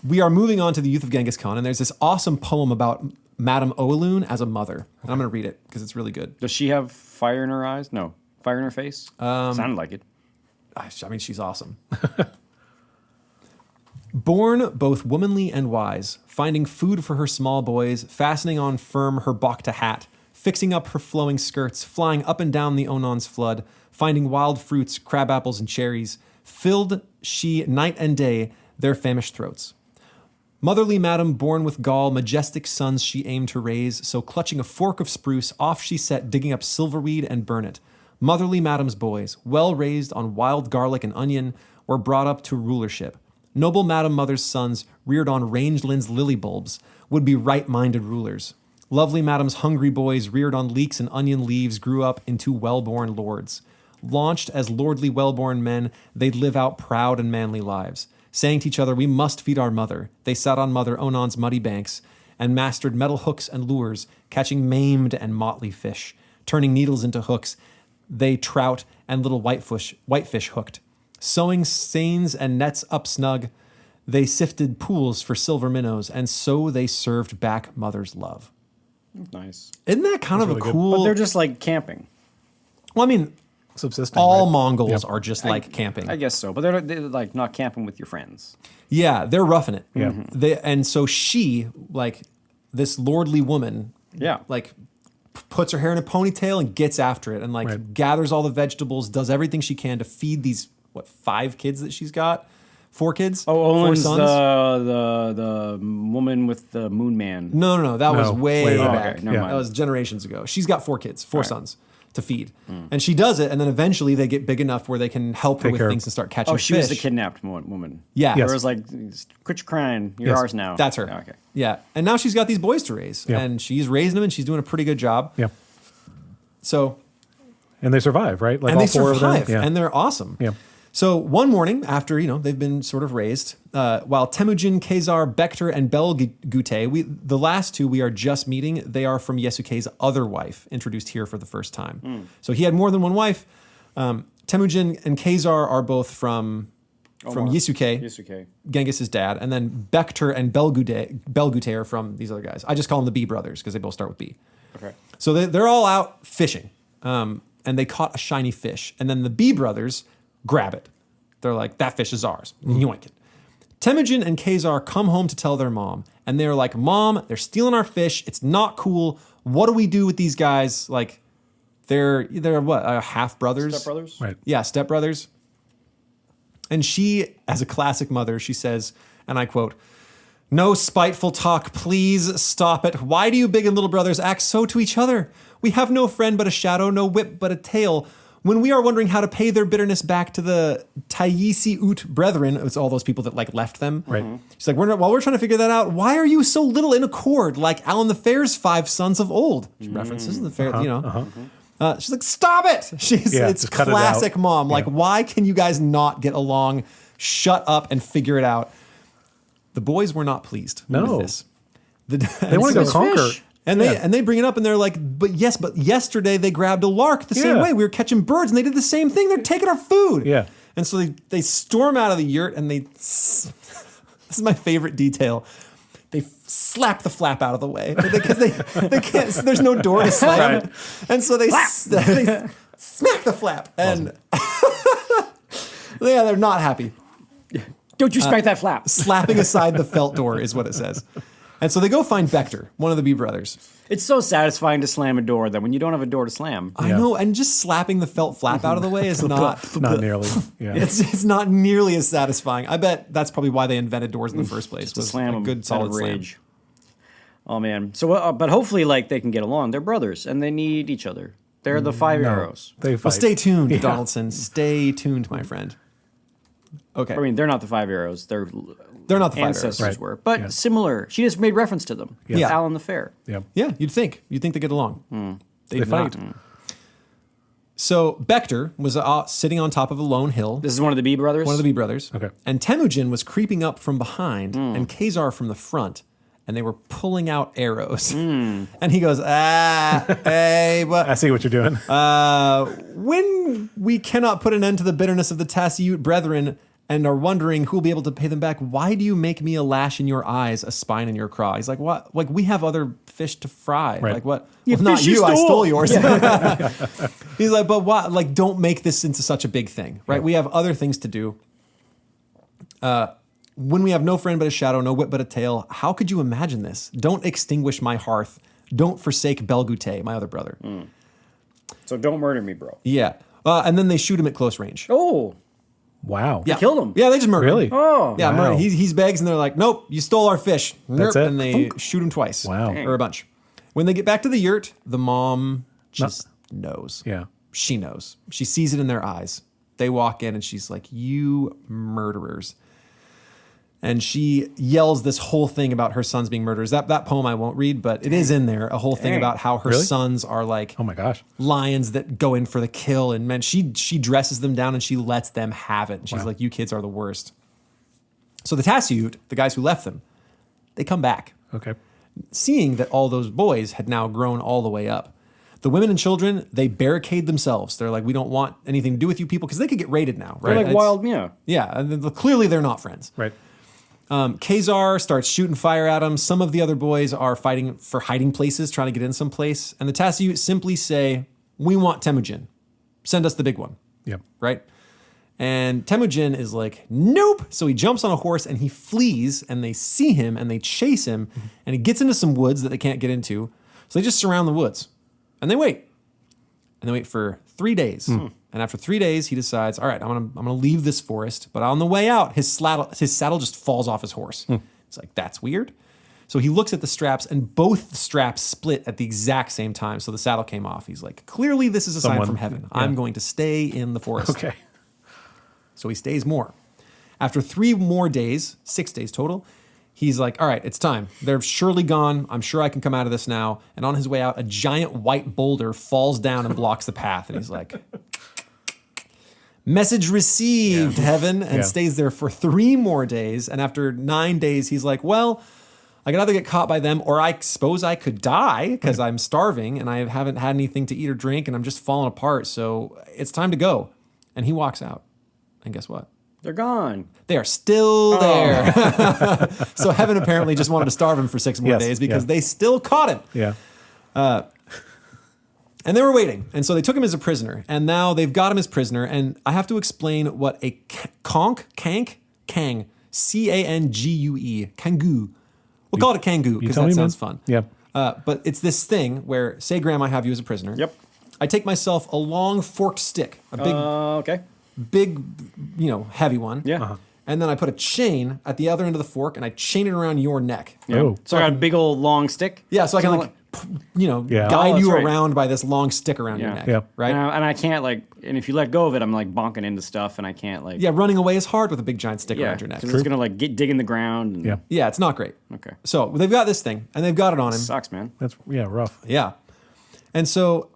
we are moving on to the youth of Genghis Khan, and there's this awesome poem about Madame Olun as a mother. And I'm going to read it because it's really good. Does she have fire in her eyes? No. Fire in her face? Sounded like it. I mean, she's awesome. Born both womanly and wise, finding food for her small boys, fastening on firm her Bokta hat, fixing up her flowing skirts, flying up and down the Onon's flood, finding wild fruits, crab apples, and cherries, filled she night and day their famished throats. Motherly madam, born with gall, majestic sons she aimed to raise, so clutching a fork of spruce, off she set, digging up silverweed and burn it. Motherly madam's boys, well raised on wild garlic and onion, were brought up to rulership. Noble madam mother's sons, reared on rangelands lily bulbs, would be right-minded rulers. Lovely madam's hungry boys, reared on leeks and onion leaves, grew up into well-born lords. Launched as lordly well-born men, they'd live out proud and manly lives. Saying to each other, we must feed our mother. They sat on Mother Onon's muddy banks and mastered metal hooks and lures, catching maimed and motley fish. Turning needles into hooks, they trout and little whitefish hooked. Sewing seines and nets up snug, they sifted pools for silver minnows, and so they served back mother's love. Nice. Isn't that kind of really a good. cool... But they're just like camping. Well, I mean, Subsisting. all right? Mongols Yeah. are just like camping. I guess so. But they're like not camping with your friends. Yeah, they're roughing it. Yeah. And so she, like, this lordly woman, Yeah. like, puts her hair in a ponytail and gets after it and, like, Right. gathers all the vegetables, does everything she can to feed these, 5 kids that she's got? 4 kids? Oh, 4 Owen's sons? the woman with the moon man. No. That was No, way way back. back. Okay, never mind. That was generations ago. She's got 4 kids, 4 sons to feed. And she does it, and then eventually they get big enough where they can help her Take with care of- things and start catching Oh, fish. she was the kidnapped woman. Yeah. There Yes. was like, quit your crying. You're Yes. ours now. That's her. Okay. Yeah. And now she's got these boys to raise. Yeah. And she's raising them, and she's doing a pretty good job. Yeah. So... And they survive, right? Like and all they 4 survive, of them. Yeah. and they're awesome. Yeah. So one morning after, they've been sort of raised, while Temujin, Khazar, Bektar, and Belgute, the last two we are just meeting, they are from Yesukei's other wife, introduced here for the first time. So he had more than one wife. Temujin and Khazar are both from Yesukei, Genghis' dad, and then Bektar and Belgute are from these other guys. I just call them the B brothers because they both start with B. Okay. So they're all out fishing, and they caught a shiny fish, and then the B brothers grab it. They're like, that fish is ours. Yoink it. Temujin and Khazar come home to tell their mom, and they're like, Mom, they're stealing our fish. It's not cool. What do we do with these guys? Like, they're what, half brothers? Step brothers? Right. Yeah, step brothers. And she, as a classic mother, she says, and I quote, "No spiteful talk, please stop it. Why do you big and little brothers act so to each other? We have no friend but a shadow, no whip but a tail. When we are wondering how to pay their bitterness back to the Taisi Ut brethren," it's all those people that left them. Right. She's like, while we're trying to figure that out, why are you so little in accord, like Alan the Fair's 5 sons of old? She references the fair, she's like, stop it. It's classic mom. Like, why can you guys not get along? Shut up and figure it out. The boys were not pleased with this. They want to go conquer. And they bring it up and they're like, but yesterday they grabbed a lark the same way. We were catching birds and they did the same thing. They're taking our food. Yeah. And so they storm out of the yurt and this is my favorite detail. They slap the flap out of the way because they can't, there's no door to slam. Right. And so they smack the flap. And they're not happy. Don't you smack that flap. Slapping aside the felt door is what it says. And so they go find Bektar, one of the B brothers. It's so satisfying to slam a door that when you don't have a door to slam. I know, and just slapping the felt flap out of the way is not nearly. Yeah. It's not nearly as satisfying. I bet that's probably why they invented doors in the first place. Just to slam a good solid rage. Oh man. So, but hopefully, they can get along. They're brothers, and they need each other. They're the 5 arrows. They fight. Well, stay tuned, Donaldson. Stay tuned, my friend. Okay. I mean, they're not the 5 arrows. They're not the 5 ancestors arrows. were, but similar. She just made reference to them. Yeah. Alan the Fair. Yeah. Yeah, you'd think they get along. They fight. So Bektar was sitting on top of a lone hill. This is one of the B brothers? One of the B brothers. Okay. And Temujin was creeping up from behind and Khazar from the front. And they were pulling out arrows. And he goes, hey, I see what you're doing. when we cannot put an end to the bitterness of the Tassiute brethren and are wondering who will be able to pay them back, why do you make me a lash in your eyes, a spine in your craw? He's like, what? Like, we have other fish to fry. Right. Like, what? Yeah, well, not you you, I stole yours. Yeah. He's like, but what? Like, don't make this into such a big thing, right? Yeah. We have other things to do. When we have no friend but a shadow, no whip but a tail, how could you imagine this? Don't extinguish my hearth. Don't forsake Belgute, my other brother. So don't murder me, bro. Yeah. And then they shoot him at close range. Oh. Wow. Yeah. killed him. Yeah, they just murdered him. Really? Oh. Yeah, Wow. murder. He's begs and they're like, nope, you stole our fish. That's Nerp, it? and they shoot him twice. Wow. Or a bunch. When they get back to the yurt, the mom just knows. Yeah. She knows. She sees it in their eyes. They walk in and she's like, you murderers. And she yells this whole thing about her sons being murderers. That poem I won't read, but it is in there. A whole thing about how her Really? sons are like Oh my gosh. lions that go in for the kill. And man, she dresses them down and she lets them have it. And she's like, you kids are the worst. So the Tassiute, the guys who left them, they come back, Okay. seeing that all those boys had now grown all the way up. The women and children, they barricade themselves. They're like, we don't want anything to do with you people because they could get raided now, right? They're like wild, Yeah, and clearly they're not friends. Right. Khazar starts shooting fire at him. Some of the other boys are fighting for hiding places, trying to get in some place. And the Tassiute simply say, we want Temujin. Send us the big one, Yep. right? And Temujin is like, nope. So he jumps on a horse and he flees and they see him and they chase him and he gets into some woods that they can't get into. So they just surround the woods and they wait. And they wait for 3 days. And after 3 days, he decides, all right, I'm gonna leave this forest. But on the way out, his saddle just falls off his horse. It's like, that's weird. So he looks at the straps, and both the straps split at the exact same time. So the saddle came off. He's like, clearly this is a sign from heaven. Yeah. I'm going to stay in the forest. Okay. So he stays more. After 3 more days, 6 days total, he's like, all right, it's time. They're surely gone. I'm sure I can come out of this now. And on his way out, a giant white boulder falls down and blocks the path. And he's like, Message received, heaven, and Yeah. stays there for 3 more days. And after 9 days, he's like, well, I could either get caught by them or I suppose I could die because I'm starving and I haven't had anything to eat or drink and I'm just falling apart. So it's time to go. And he walks out. And guess what? They're gone. They are still there. So heaven apparently just wanted to starve him for 6 more Yes, days because yeah. they still caught him. Yeah. And they were waiting. And so they took him as a prisoner. And now they've got him as prisoner. And I have to explain what a kang, C-A-N-G-U-E, kangu. We'll call it a kangu because tell that me, sounds man. fun. Yeah. But it's this thing where, say, Graham, I have you as a prisoner. Yep. I take myself a long forked stick, a Okay. big, heavy one. Yeah. And then I put a chain at the other end of the fork and I chain it around your neck. Yeah. Oh. So I got a big old long stick. Yeah, so I can Yeah. guide Oh, you that's right. around by this long stick around your Yeah. neck. Yeah. Right? And I can't and if you let go of it, I'm like bonking into stuff and I can't Yeah, running away is hard with a big giant stick around your neck. because it's going to dig in the ground. And, Yeah. Yeah, it's not great. Okay. So they've got this thing and they've got it on him. Sucks, man. That's rough. Yeah. And so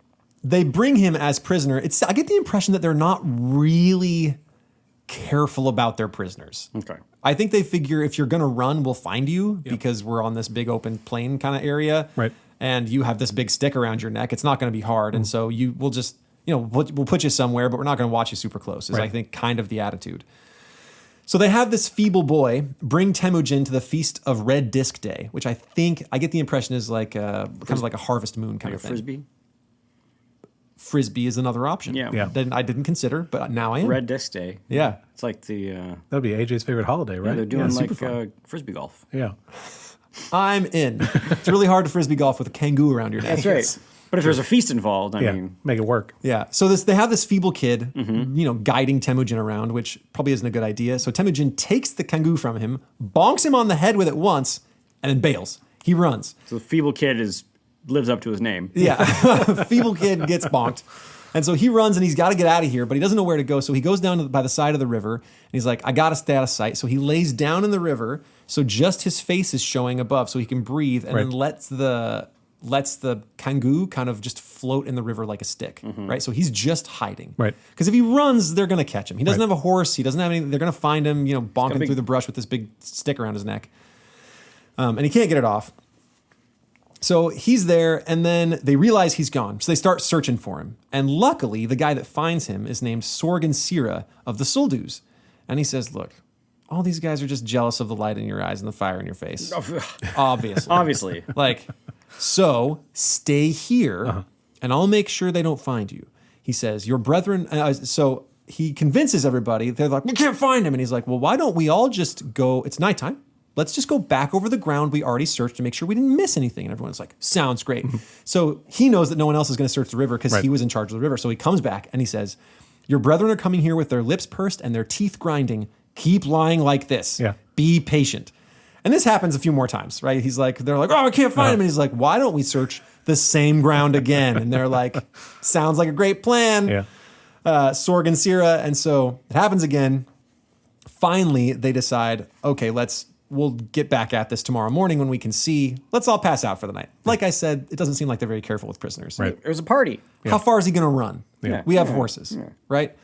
they bring him as prisoner. I get the impression that they're not really careful about their prisoners. Okay. I think they figure if you're going to run, we'll find you because we're on this big open plain kind of area. Right. And you have this big stick around your neck. It's not going to be hard. And so we'll just, we'll put you somewhere, but we're not going to watch you super close is I think kind of the attitude. So they have this feeble boy bring Temujin to the Feast of Red Disc Day, which I think I get the impression is like kind of like a harvest moon kind Like a of thing. frisbee. Frisbee is another option. Yeah. Yeah. That I didn't consider, but now I am. Red Disc Day. Yeah. It's like the That'd be AJ's favorite holiday, right? they're doing super fun. like frisbee golf. Yeah. I'm in. It's really hard to frisbee golf with a kangaroo around your neck. That's right. But if there's a feast involved, I Yeah. mean, Make it work. Yeah. So they have this feeble kid, guiding Temujin around, which probably isn't a good idea. So Temujin takes the kangaroo from him, bonks him on the head with it once, and then bails. He runs. so the feeble kid lives up to his name. Yeah. Feeble kid gets bonked. And so he runs and he's got to get out of here, but he doesn't know where to go. So he goes down by the side of the river and he's like, I got to stay out of sight. So he lays down in the river. So just his face is showing above so he can breathe and then lets the kangaroo kind of just float in the river like a stick, right? So he's just hiding. Right. Because if he runs, they're going to catch him. He doesn't have a horse. He doesn't have anything. They're going to find him, bonking through the brush with this big stick around his neck. And he can't get it off. So he's there, and then they realize he's gone. So they start searching for him. And luckily, the guy that finds him is named Sorgan Sira of the Suldus. And he says, look, all these guys are just jealous of the light in your eyes and the fire in your face. Obviously. Obviously. So stay here, and I'll make sure they don't find you. He says, your brethren... so he convinces everybody. They're like, we can't find him. And he's like, well, why don't we all just go... It's nighttime. Let's just go back over the ground we already searched to make sure we didn't miss anything. And everyone's like, sounds great. So he knows that no one else is going to search the river because he was in charge of the river. So he comes back and he says, your brethren are coming here with their lips pursed and their teeth grinding. Keep lying like this. Yeah. Be patient. And this happens a few more times, right? They're like, oh, I can't find him. And he's like, why don't we search the same ground again? And they're like, sounds like a great plan. Yeah. Sorgan Sira. And so it happens again. Finally, they decide, okay, we'll get back at this tomorrow morning when we can see. Let's all pass out for the night. Like I said, it doesn't seem like they're very careful with prisoners. Right. It was a party. How far is he going to run? Yeah. We have horses, right?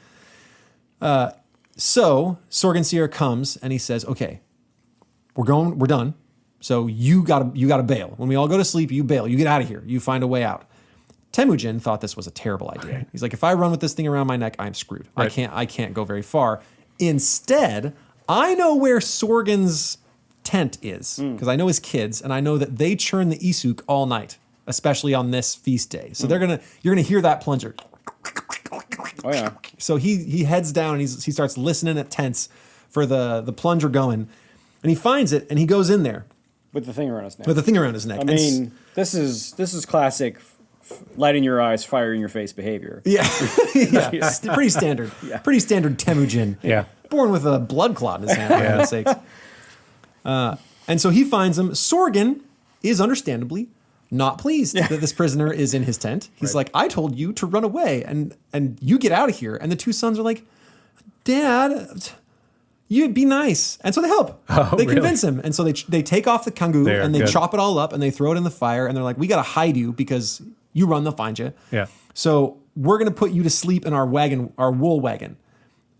So Sorgan Sira comes and he says, okay, we're done. So you gotta bail. When we all go to sleep, you bail. You get out of here. You find a way out. Temujin thought this was a terrible idea. Right. He's like, if I run with this thing around my neck, I'm screwed. Right. I can't go very far. Instead, I know where Sorgan's tent is because I know his kids and I know that they churn the isuk all night, especially on this feast day. So you're gonna hear that plunger. Oh, yeah. So he heads down and he starts listening at tents for the plunger going, and he finds it and he goes in there With the thing around his neck. with the thing around his neck. I And mean, this is classic light in your eyes, fire in your face behavior. yeah, pretty standard. Pretty standard Temujin. Yeah. Born with a blood clot in his hand, for heaven's sakes. And so he finds him. Sorgan is understandably not pleased that this prisoner is in his tent. He's like, I told you to run away and you get out of here. And the two sons are like, Dad, you'd be nice. And so they help. They convince him. And so they take off the kangaroo There, and they good. chop it all up and they throw it in the fire. And they're like, we got to hide you because you run, they'll find you. Yeah. So we're going to put you to sleep in our wool wagon.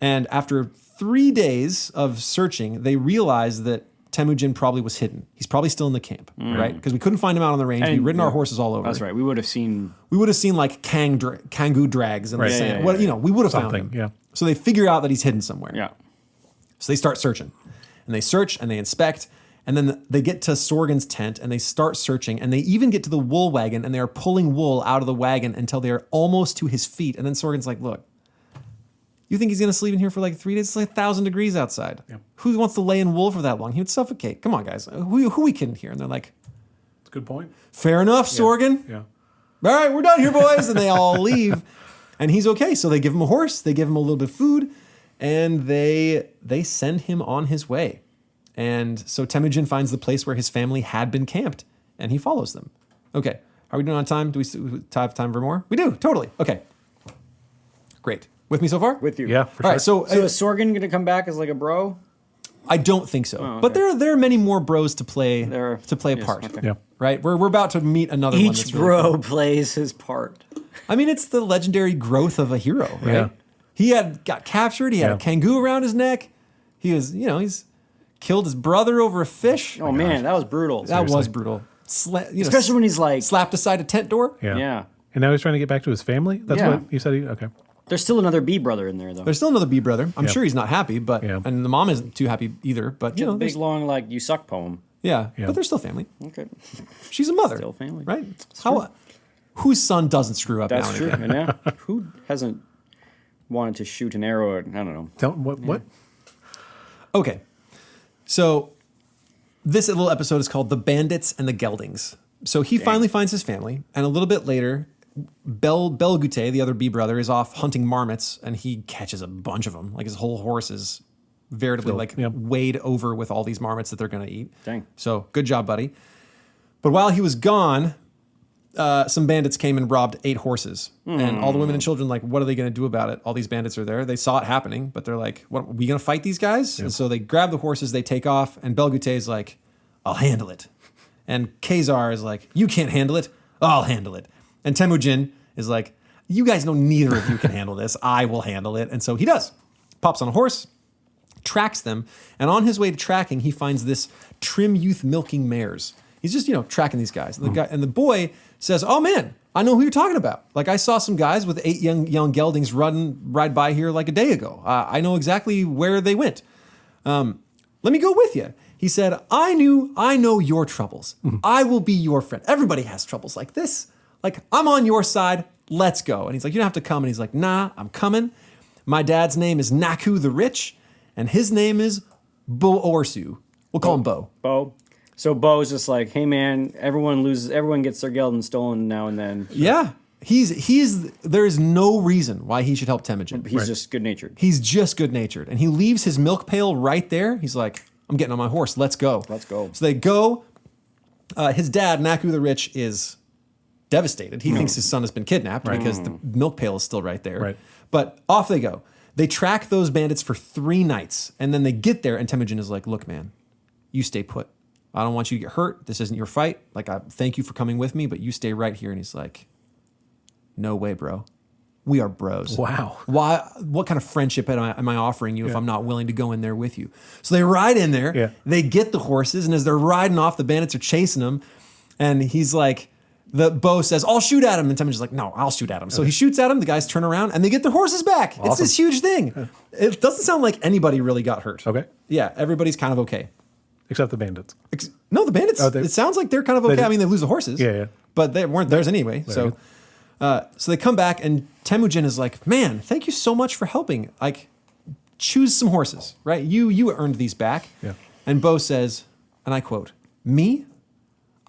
And after 3 days of searching, they realized that Temujin probably was hidden. He's probably still in the camp, right? Because we couldn't find him out on the range. We'd ridden our horses all over. That's right. We would have seen like Kangoo drags in the sand. We would have found him. Yeah. So they figure out that he's hidden somewhere. Yeah. So they start searching. And they search and they inspect. And then they get to Sorgan's tent and they start searching. And they even get to the wool wagon and they are pulling wool out of the wagon until they are almost to his feet. And then Sorgan's like, look, you think he's going to sleep in here for like 3 days? It's like 1,000 degrees outside. Yeah. Who wants to lay in wool for that long? He would suffocate. Come on, guys. Who we kidding here? And they're like, That's a good point. fair enough, Sorgan. Yeah. All right, we're done here, boys. And they all leave. And he's okay. So they give him a horse. They give him a little bit of food. And they send him on his way. And so Temujin finds the place where his family had been camped. And he follows them. Okay. Are we doing on time? Do we have time for more? We do. Totally. Okay. Great. With me so far? with you. Yeah, for All sure. right, so is Sorgan going to come back as like a bro? I don't think so. okay. But there are many more bros to play a yes, part. okay. Yeah. Right? We're about to meet another one. Each That's really bro cool. plays his part. I mean, it's the legendary growth of a hero, right? Yeah. He got captured. He had a Yeah. kangoo around his neck. He was, he's killed his brother over a fish. Oh, man, that was brutal. that was seriously. brutal. Especially when he's like, slapped aside a tent door. yeah. And now he's trying to get back to his family? That's Yeah. what you said? Okay. There's still another B brother in there, though. There's still another B brother. I'm Yeah. sure he's not happy, but Yeah. and the mom isn't too happy either. But the big, there's- long, like, you suck poem. yeah, Yeah. but they're still family. Okay. She's a mother. Still family. Right? Whose son doesn't screw up That's now true. and again? And yeah, who hasn't wanted to shoot an arrow at, I don't know. What? Okay. So this little episode is called The Bandits and the Geldings. So he finally finds his family, and a little bit later, Belgute, the other bee brother, is off hunting marmots, and he catches a bunch of them. Like his whole horse is veritably weighed over with all these marmots that they're going to eat. Dang. So good job, buddy. But while he was gone, some bandits came and robbed 8 horses. And all the women and children, like, what are they going to do about it? All these bandits are there. They saw it happening, but they're like, what, are we going to fight these guys? And so they grab the horses, they take off, and Belgute is like, I'll handle it. And Khazar is like, you can't handle it. I'll handle it. And Temujin is like, you guys know neither of you can handle this. I will handle it. And so he does. Pops on a horse, tracks them, and on his way to tracking, he finds this trim youth milking mares. He's just, tracking these guys. And the boy says, oh man, I know who you're talking about. Like I saw some guys with 8 young geldings ride by here like a day ago. I know exactly where they went. Let me go with you. He said, I know your troubles. I will be your friend. Everybody has troubles like this. Like, I'm on your side. Let's go. And he's like, you don't have to come. And he's like, nah, I'm coming. My dad's name is Naku the Rich, and his name is Bo Orsu. We'll call him Bo. Bo. So Bo's just like, hey man, everyone gets their gelding stolen now and then. Yeah. There is no reason why he should help Temujin. He's just good natured. He's just good natured. And he leaves his milk pail right there. He's like, I'm getting on my horse. Let's go. Let's go. So they go. His dad, Naku the Rich, is devastated. He thinks his son has been kidnapped because the milk pail is still right there. Right. But off they go. They track those bandits for 3 nights. And then they get there, and Temujin is like, look, man, you stay put. I don't want you to get hurt. This isn't your fight. Like, I thank you for coming with me, but you stay right here. And he's like, no way, bro. We are bros. Wow. Why? What kind of friendship am I offering you if I'm not willing to go in there with you? So they ride in there. Yeah. They get the horses, and as they're riding off, the bandits are chasing them. And he's like, the Bo says, I'll shoot at him. And Temujin's like, no, I'll shoot at him. So he shoots at him. The guys turn around, and they get their horses back. It's Awesome. this huge thing. It doesn't sound like anybody really got hurt. Okay. Yeah, everybody's kind of okay. Except the bandits. No, the bandits. Oh, It sounds like they're kind of okay. I mean, they lose the horses. Yeah. But they weren't theirs anyway. So they come back, and Temujin is like, man, thank you so much for helping. Like, choose some horses, right? You earned these back. Yeah. And Bo says, and I quote, me?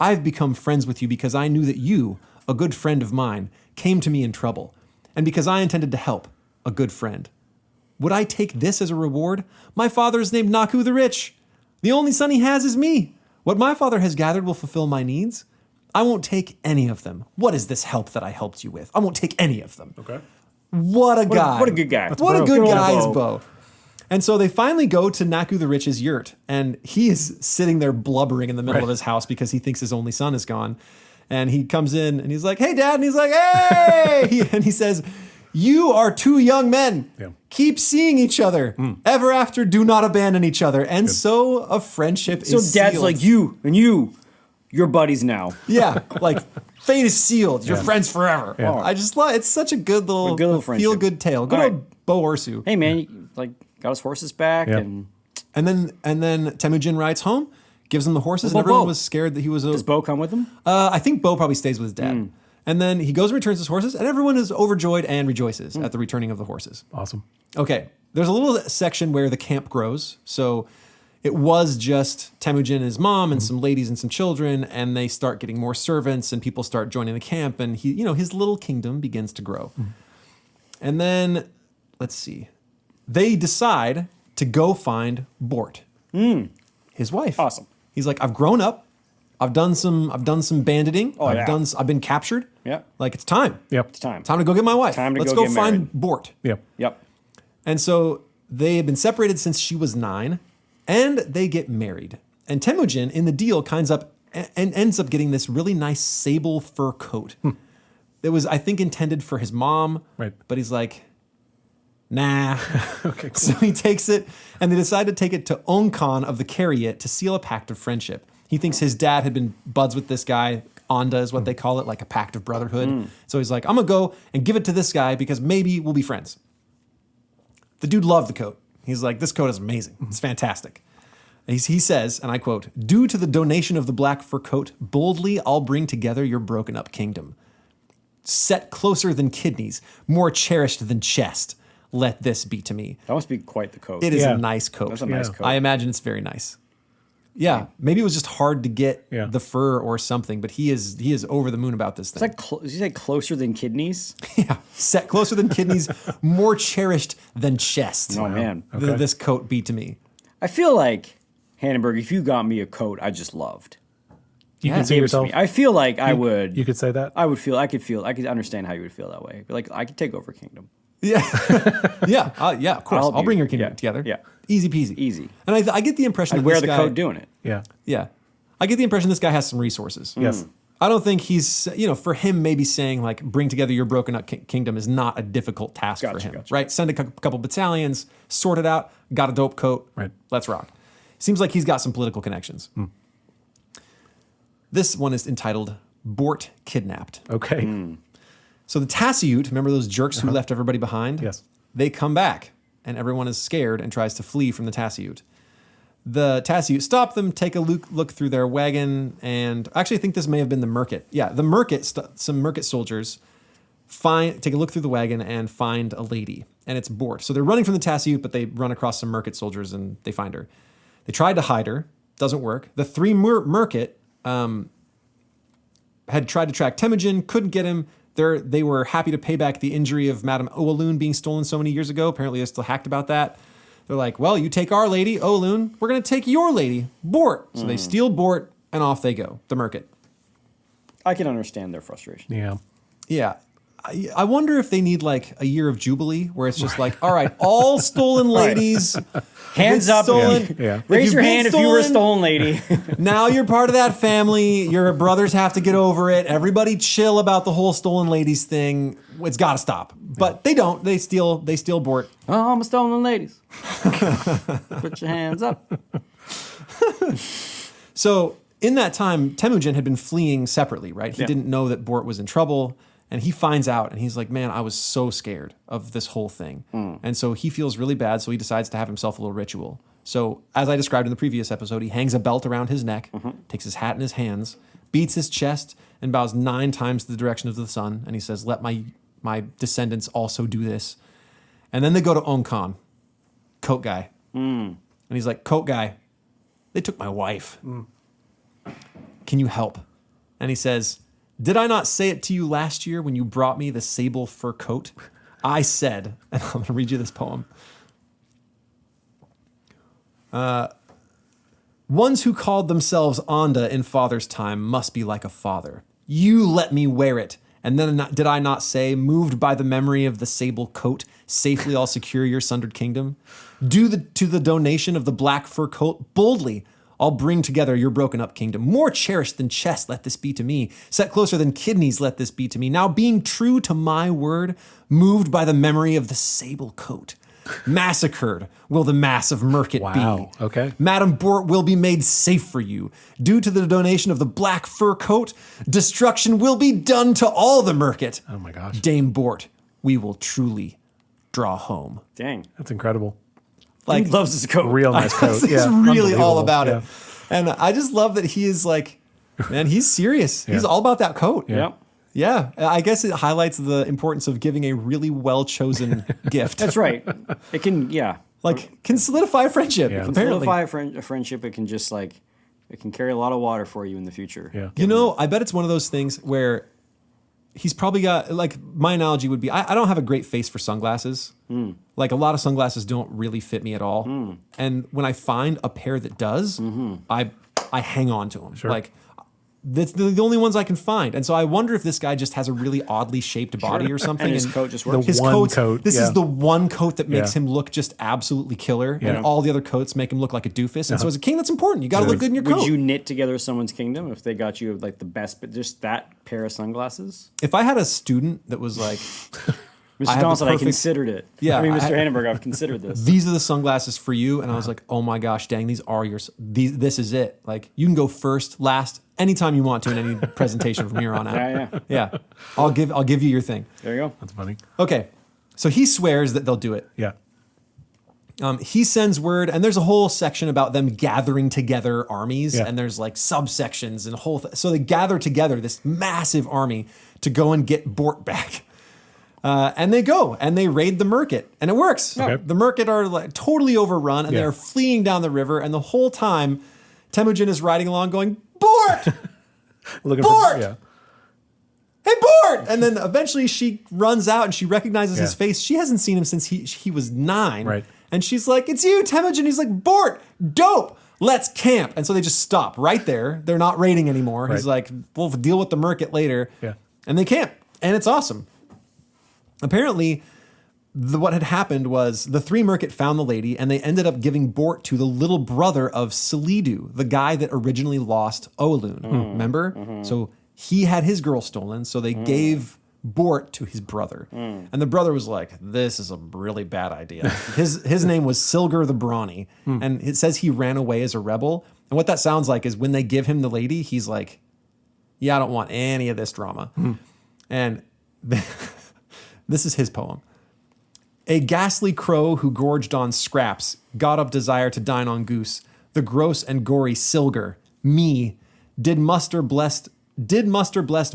I've become friends with you because I knew that you, a good friend of mine, came to me in trouble. And because I intended to help, a good friend. Would I take this as a reward? My father is named Naku the Rich. The only son he has is me. What my father has gathered will fulfill my needs. I won't take any of them. What is this help that I helped you with? I won't take any of them. Okay. What a guy. What a good guy. What a Bro. good Good old guy is Bo. Bo. And so they finally go to Naku the Rich's yurt, and he is sitting there blubbering in the middle of his house because he thinks his only son is gone. And he comes in, and he's like, hey, Dad. And he's like, hey! And he says, You are two young men. Yeah. Keep seeing each other. Ever after, do not abandon each other. And so a friendship So is Dad's sealed. like, you're buddies now. Yeah, like fate is sealed. You're Yeah. friends forever. Yeah. I just love it's such a good little, friendship. feel good tale. Good All old right. Bo Orsu. Hey man, you, like got his horses back Yeah. and And then Temujin rides home, gives him the horses, and What about everyone Bo? was scared that he was a. does Bo come with him? I think Bo probably stays with his dad. And then he goes and returns his horses, and everyone is overjoyed and rejoices at the returning of the horses. Awesome. Okay, there's a little section where the camp grows. So it was just Temujin and his mom and some ladies and some children, and they start getting more servants, and people start joining the camp, and his little kingdom begins to grow. And then, let's see, they decide to go find Borte, his wife. Awesome. He's like, I've grown up. I've done some banditing. Oh, yeah. I've been captured. Yeah. Like it's time. Yep. It's time. Time to go get my wife. Time to Let's go go get find married. Borte. Yep. Yep. And so they had been separated since she was 9, and they get married. And Temujin, in the deal, ends up getting this really nice sable fur coat. That was, I think, intended for his mom. Right. But he's like, nah. Okay, cool. So he takes it, and they decide to take it to Onkan of the Kariat to seal a pact of friendship. He thinks his dad had been buds with this guy. Onda is what they call it, like a pact of brotherhood. So he's like, I'm going to go and give it to this guy because maybe we'll be friends. The dude loved the coat. He's like, this coat is amazing. It's fantastic. He says, and I quote, due to the donation of the black fur coat, boldly I'll bring together your broken up kingdom. Set closer than kidneys, more cherished than chest. Let this be to me. That must be quite the coat. It is Yeah. a nice coat. That's a nice Yeah. coat. I imagine it's very nice. Yeah, maybe it was just hard to get Yeah. the fur or something, but he is over the moon about this Is thing. that did you say closer than kidneys? Yeah, set closer than kidneys, more cherished than chest. Oh man. Okay. This coat be to me. I feel like Hannenberg, if you got me a coat I just loved, You can see give it to yourself. me. I feel like I would. You could say that. I could understand how you would feel that way. But like I could take over Kingdom. Yeah, yeah, of course. I'll I'll bring be- your kingdom yeah, together. yeah. Easy peasy. Easy. And I get the impression I'd that wear this the guy, coat doing it. Yeah. Yeah, I get the impression this guy has some resources. Yes. I don't think he's, for him, maybe saying like, bring together your broken up kingdom is not a difficult task for him, Gotcha. right? Send a couple battalions, sort it out, got a dope coat, Right. let's rock. Seems like he's got some political connections. This one is entitled Borte Kidnapped. Okay. So the Tassiute, remember those jerks who left everybody behind? Yes. They come back, and everyone is scared and tries to flee from the Tassiute. The Tassiute stop them, take a look through their wagon, and actually I think this may have been the Merkit. Yeah, the Merkit, some Merkit soldiers take a look through the wagon and find a lady, and it's Borte. So they're running from the Tassiute, but they run across some Merkit soldiers and they find her. They tried to hide her, doesn't work. The 3 Merkit had tried to track Temujin, couldn't get him. They were happy to pay back the injury of Madame Oaloon being stolen so many years ago. Apparently, they're still hacked about that. They're like, well, you take our lady, Oaloon. We're going to take your lady, Borte. So they steal Borte, and off they go, the Merkit. I can understand their frustration. Yeah. Yeah. I wonder if they need like a year of Jubilee where it's just like, all right, all stolen ladies. Hands been up. stolen. Yeah. Raise you've your been hand if you were a stolen lady. Now you're part of that family. Your brothers have to get over it. Everybody chill about the whole stolen ladies thing. It's got to stop. But they don't. They steal Borte. Oh, I'm a stolen ladies. Put your hands up. So in that time, Temujin had been fleeing separately, right? He didn't know that Borte was in trouble. And he finds out and he's like, man, I was so scared of this whole thing. And so he feels really bad. So he decides to have himself a little ritual. So as I described in the previous episode, he hangs a belt around his neck, takes his hat in his hands, beats his chest, and bows 9 times to the direction of the sun. And he says, let my descendants also do this. And then they go to Onkan, coat guy. And he's like, coat guy, they took my wife. Can you help? And he says, did I not say it to you last year when you brought me the sable fur coat? I said, and I'm going to read you this poem. Ones who called themselves Onda in father's time must be like a father. You let me wear it. And then did I not say, moved by the memory of the sable coat, safely I'll secure your sundered kingdom? To the donation of the black fur coat, boldly I'll bring together your broken up kingdom. More cherished than chest, let this be to me. Set closer than kidneys, let this be to me. Now being true to my word, moved by the memory of the sable coat. Massacred will the mass of Murkit Wow. be. Okay. Madam Bort will be made safe for you. Due to the donation of the black fur coat, destruction will be done to all the Murkit. Oh my gosh. Dame Bort, we will truly draw home. Dang. That's incredible. Like, He loves his coat. Real nice coat. he's Yeah. really all Unbelievable. about Yeah. it. And I just love that he is like, man, he's serious. He's all about that coat. Yep. Yeah, I guess it highlights the importance of giving a really well-chosen gift. That's right. It can, yeah. Like, can solidify a friendship, Yeah. apparently. Solidify a friendship. It can just like, it can carry a lot of water for you in the future. Yeah. You know, I bet it's one of those things where he's probably got, like, my analogy would be, I don't have a great face for sunglasses. Like, a lot of sunglasses don't really fit me at all. And when I find a pair that does, I hang on to them. Sure. Like, that's the only ones I can find. And so I wonder if this guy just has a really oddly shaped body or something. And his coat just works. His one coat's- coat, This yeah. is the one coat that makes Yeah. him look just absolutely killer. Yeah. And all the other coats make him look like a doofus. And so as a king, that's important. You got to look good in your Would coat. you knit together someone's kingdom if they got you like the best, but just that pair of sunglasses? If I had a student that was like, Mr. have the Donaldson, I perfect- considered it. Yeah, I mean, I- Mr. Hannenberg, I've considered this. these are the sunglasses for you, and I was like, oh my gosh, dang, these are yours. This is it. Like, you can go first, last, anytime you want to in any presentation from here on out. Yeah. Yeah, I'll give you your thing. There you go. That's funny. Okay, so he swears that they'll do it. Yeah. He sends word, and there's a whole section about them gathering together armies, Yeah. and there's like subsections and so they gather together this massive army to go and get Bort back. And they go and they raid the Murkit, and it works. Okay. The Murkit are like totally overrun, and Yeah. they're fleeing down the river. And the whole time, Temujin is riding along, going, "Bort, Looking Bort! for yeah. hey Bort!" And then eventually she runs out and she recognizes his Yeah. face. She hasn't seen him since he was 9. Right. And she's like, "It's you, Temujin." He's like, "Bort, dope. Let's camp." And so they just stop right there. They're not raiding anymore. He's Right. like, "We'll deal with the Murkit later." Yeah. And they camp, and it's awesome. Apparently, what had happened was the 3 Murkit found the lady, and they ended up giving Bort to the little brother of Selidu, the guy that originally lost Olun. Remember? So he had his girl stolen, so they gave Bort to his brother. And the brother was like, "This is a really bad idea." His name was Silger the Brawny, and it says he ran away as a rebel. And what that sounds like is when they give him the lady, he's like, "Yeah, I don't want any of this drama." And this is his poem. "A ghastly crow who gorged on scraps, got up desire to dine on goose. The gross and gory Silger, me, did muster blessed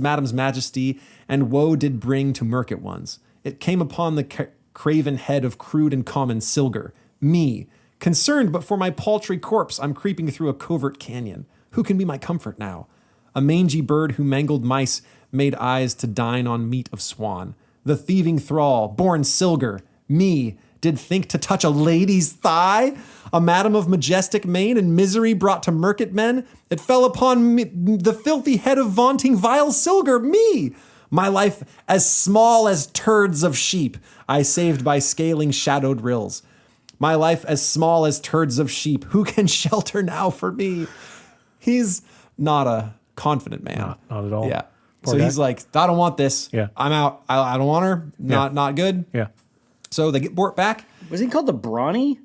Madam's majesty, and woe did bring to Murkit ones. It came upon the craven head of crude and common Silger, me. Concerned but for my paltry corpse, I'm creeping through a covert canyon. Who can be my comfort now? A mangy bird who mangled mice made eyes to dine on meat of swan. The thieving thrall, born Silger, me, did think to touch a lady's thigh? A madam of majestic mane and misery brought to Murkit men? It fell upon me, the filthy head of vaunting vile Silger, me! My life as small as turds of sheep, I saved by scaling shadowed rills. My life as small as turds of sheep, who can shelter now for me?" He's not a confident man. Not at all. Yeah. Poor So guy. he's like, "I don't want this. Yeah. I'm out. I don't want her. Not good." Yeah. So they get Bort back. Was he called the Brawny?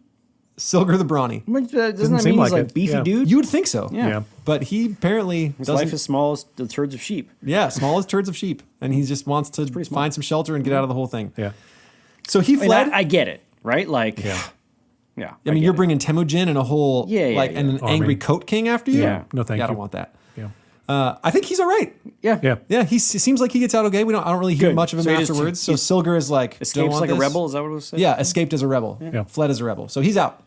Silger the Brawny. Doesn't that seem mean like he's like it. beefy Yeah. dude? You would think so. Yeah. Yeah. But he apparently His doesn't. life is small as the turds of sheep. Yeah, small as turds of sheep, and he just wants to pretty small. find some shelter and get out of the whole thing. Yeah. So he I mean, fled. I get it, right? Like, Yeah. yeah. I mean, get you're it. bringing Temujin and a whole Yeah, and an Army. angry coat king after you. Yeah. No, thank I don't you. want that. Yeah. I think he's all right. Yeah. Yeah. Yeah, he seems like he gets out okay. I don't really hear Good. much of him So he just- afterwards. So he's- Silger is like, "Don't Escapes want like a this." rebel. Is that what it was saying? Yeah, escaped as a rebel. Yeah. Fled as a rebel. So he's out.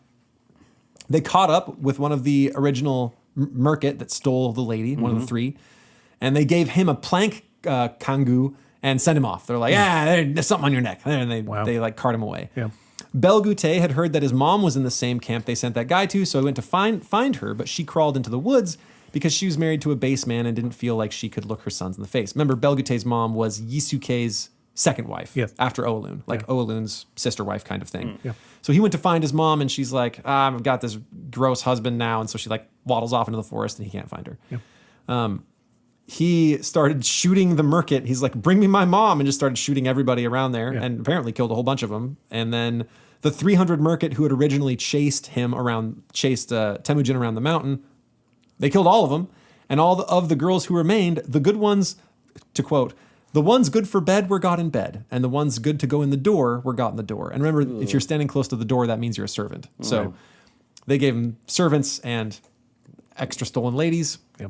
They caught up with one of the original Murkit that stole the lady, one of the 3, and they gave him a plank kangu and sent him off. They're like, there's something on your neck. And they like cart him away. Yeah. Belgute had heard that his mom was in the same camp they sent that guy to, so he went to find her, but she crawled into the woods because she was married to a base man and didn't feel like she could look her sons in the face. Remember, Belgute's mom was Yisuke's second wife Yes. after Olun, like Olun's sister wife kind of thing. Yeah. So he went to find his mom, and she's like, "I've got this gross husband now," and so she like waddles off into the forest and he can't find her. Yeah. He started shooting the merkit. He's like, bring me my mom, and just started shooting everybody around there, and apparently killed a whole bunch of them. And then the 300 merkit who had originally chased Temujin around the mountain, they killed all of them. And of the girls who remained, the good ones, to quote, the ones good for bed were got in bed, and the ones good to go in the door were got in the door. And remember, if you're standing close to the door, that means you're a servant. So they gave him servants and extra stolen ladies. Yeah.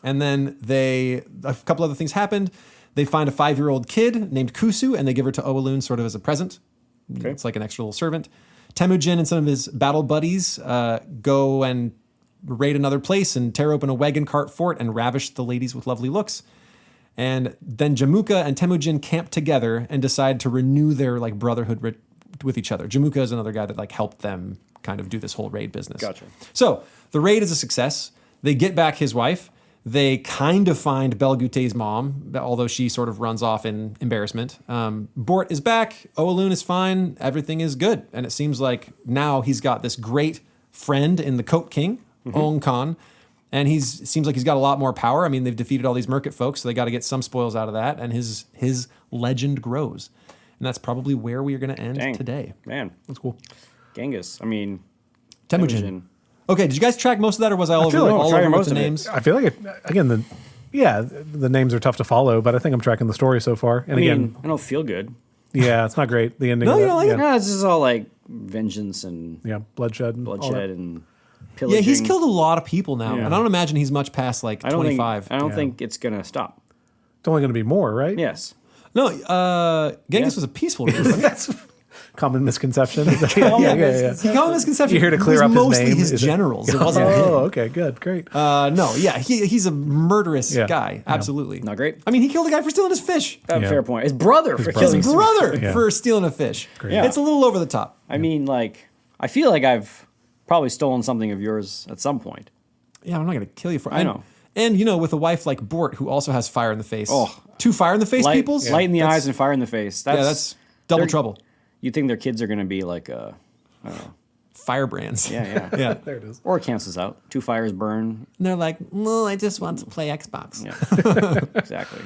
And then a couple other things happened. They find a 5-year-old kid named Kusu, and they give her to Oalun sort of as a present. Okay. It's like an extra little servant. Temujin and some of his battle buddies go and raid another place and tear open a wagon cart fort and ravish the ladies with lovely looks. And then Jamuka and Temujin camp together and decide to renew their like brotherhood with each other. Jamuka is another guy that like helped them kind of do this whole raid business. Gotcha. So the raid is a success. They get back his wife. They kind of find Belgute's mom, although she sort of runs off in embarrassment. Borte is back. Oalun is fine. Everything is good. And it seems like now he's got this great friend in the Coat King, Ong Khan. And seems like he's got a lot more power. I mean, they've defeated all these merkit folks, so they got to get some spoils out of that. And his legend grows. And that's probably where we are going to end today. Man, That's cool. Genghis. I mean, Temujin. Okay, did you guys track most of that, or was I all over with the names? I feel like, the names are tough to follow, but I think I'm tracking the story so far. And again, I don't feel good. yeah, it's not great. The ending. No, of you don't like it? No, it's just all like vengeance and bloodshed. And all that. and pillaging. Yeah, he's killed a lot of people now, Yeah. and I don't imagine he's much past like 25. I don't think it's gonna stop. It's only going to be more, right? Yes. No, Genghis was a peaceful dude. That's common misconception. Yeah. Common misconception. You're here to clear up his mostly name. his generals. It wasn't him. Oh, okay, good, great. He's a murderous guy. Absolutely. Not great. I mean, he killed a guy for stealing his fish. Fair point. His brother for His killing brother for stealing a fish. Yeah. It's a little over the top. I mean, like, I feel like I've probably stolen something of yours at some point. Yeah, I'm not going to kill you for it. I know. And, with a wife like Borte, who also has fire in the face. Oh. 2 fire in the face peoples? Light in the eyes and fire in the face. That's double trouble. You think their kids are going to be like, I don't know. Firebrands. Yeah. Yeah. There it is. Or it cancels out. 2 fires burn. And they're like, no, I just want to play Xbox. Yeah. Exactly.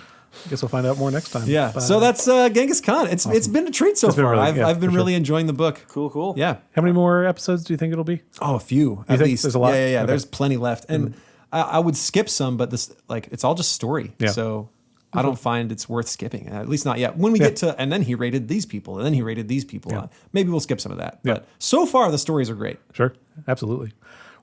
Guess we'll find out more next time. Yeah. But, So that's Genghis Khan. It's been a treat so far. I've been really enjoying the book. Cool. Yeah. how many more episodes do you think it'll be? Oh, a few at think least. there's a lot? Yeah. Okay. There's plenty left, and I would skip some, but this it's all just story. Yeah. So I don't find it's worth skipping. At least not yet. When we get to and then he rated these people, and then he rated these people. Maybe we'll skip some of that. But so far the stories are great. Sure, absolutely.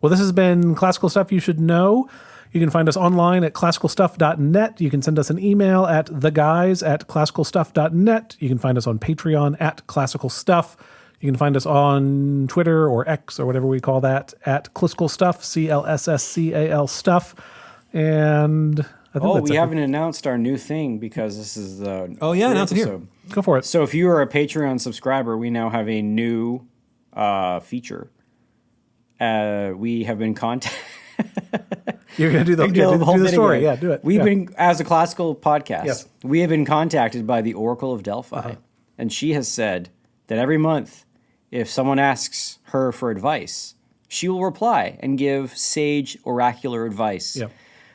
Well, this has been Classical Stuff You Should Know. You can find us online at classicalstuff.net. You can send us an email at theguys@classicalstuff.net. You can find us on Patreon at Classical Stuff. You can find us on Twitter or X or whatever we call that at Classical Stuff, CLSSCAL Stuff. And I think We haven't announced our new thing because this is the announce it here. episode. Go for it. So if you are a Patreon subscriber, we now have a new feature. We have been contacted. You're going to do the story. Yeah, do it. We've been, as a classical podcast, Yes. we have been contacted by the Oracle of Delphi. And she has said that every month, if someone asks her for advice, she will reply and give sage oracular advice. Yep.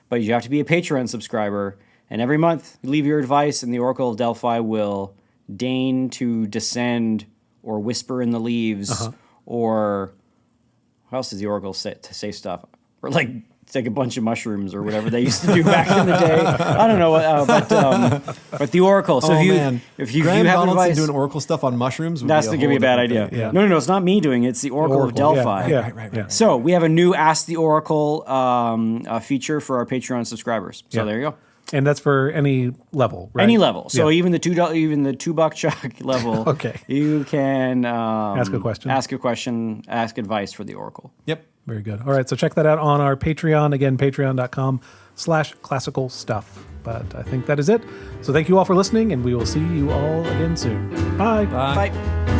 But you have to be a Patreon subscriber. And every month, you leave your advice, and the Oracle of Delphi will deign to descend or whisper in the leaves or... How else does the Oracle say stuff? Or like take a bunch of mushrooms or whatever they used to do back in the day. I don't know, but the Oracle. So if you Graham have Donaldson advice, doing Oracle stuff on mushrooms, that's going to be a bad idea. Yeah. No, it's not me doing it. It's the Oracle of Delphi. Right. So we have a new Ask the Oracle feature for our Patreon subscribers. So there you go. And that's for any level, right? Any level. So even the $2 chuck level. Okay. You can ask a question. Ask advice for the Oracle. Yep. Very good. All right, so check that out on our Patreon. Again, patreon.com/classical stuff. But I think that is it. So thank you all for listening, and we will see you all again soon. Bye. Bye. Bye.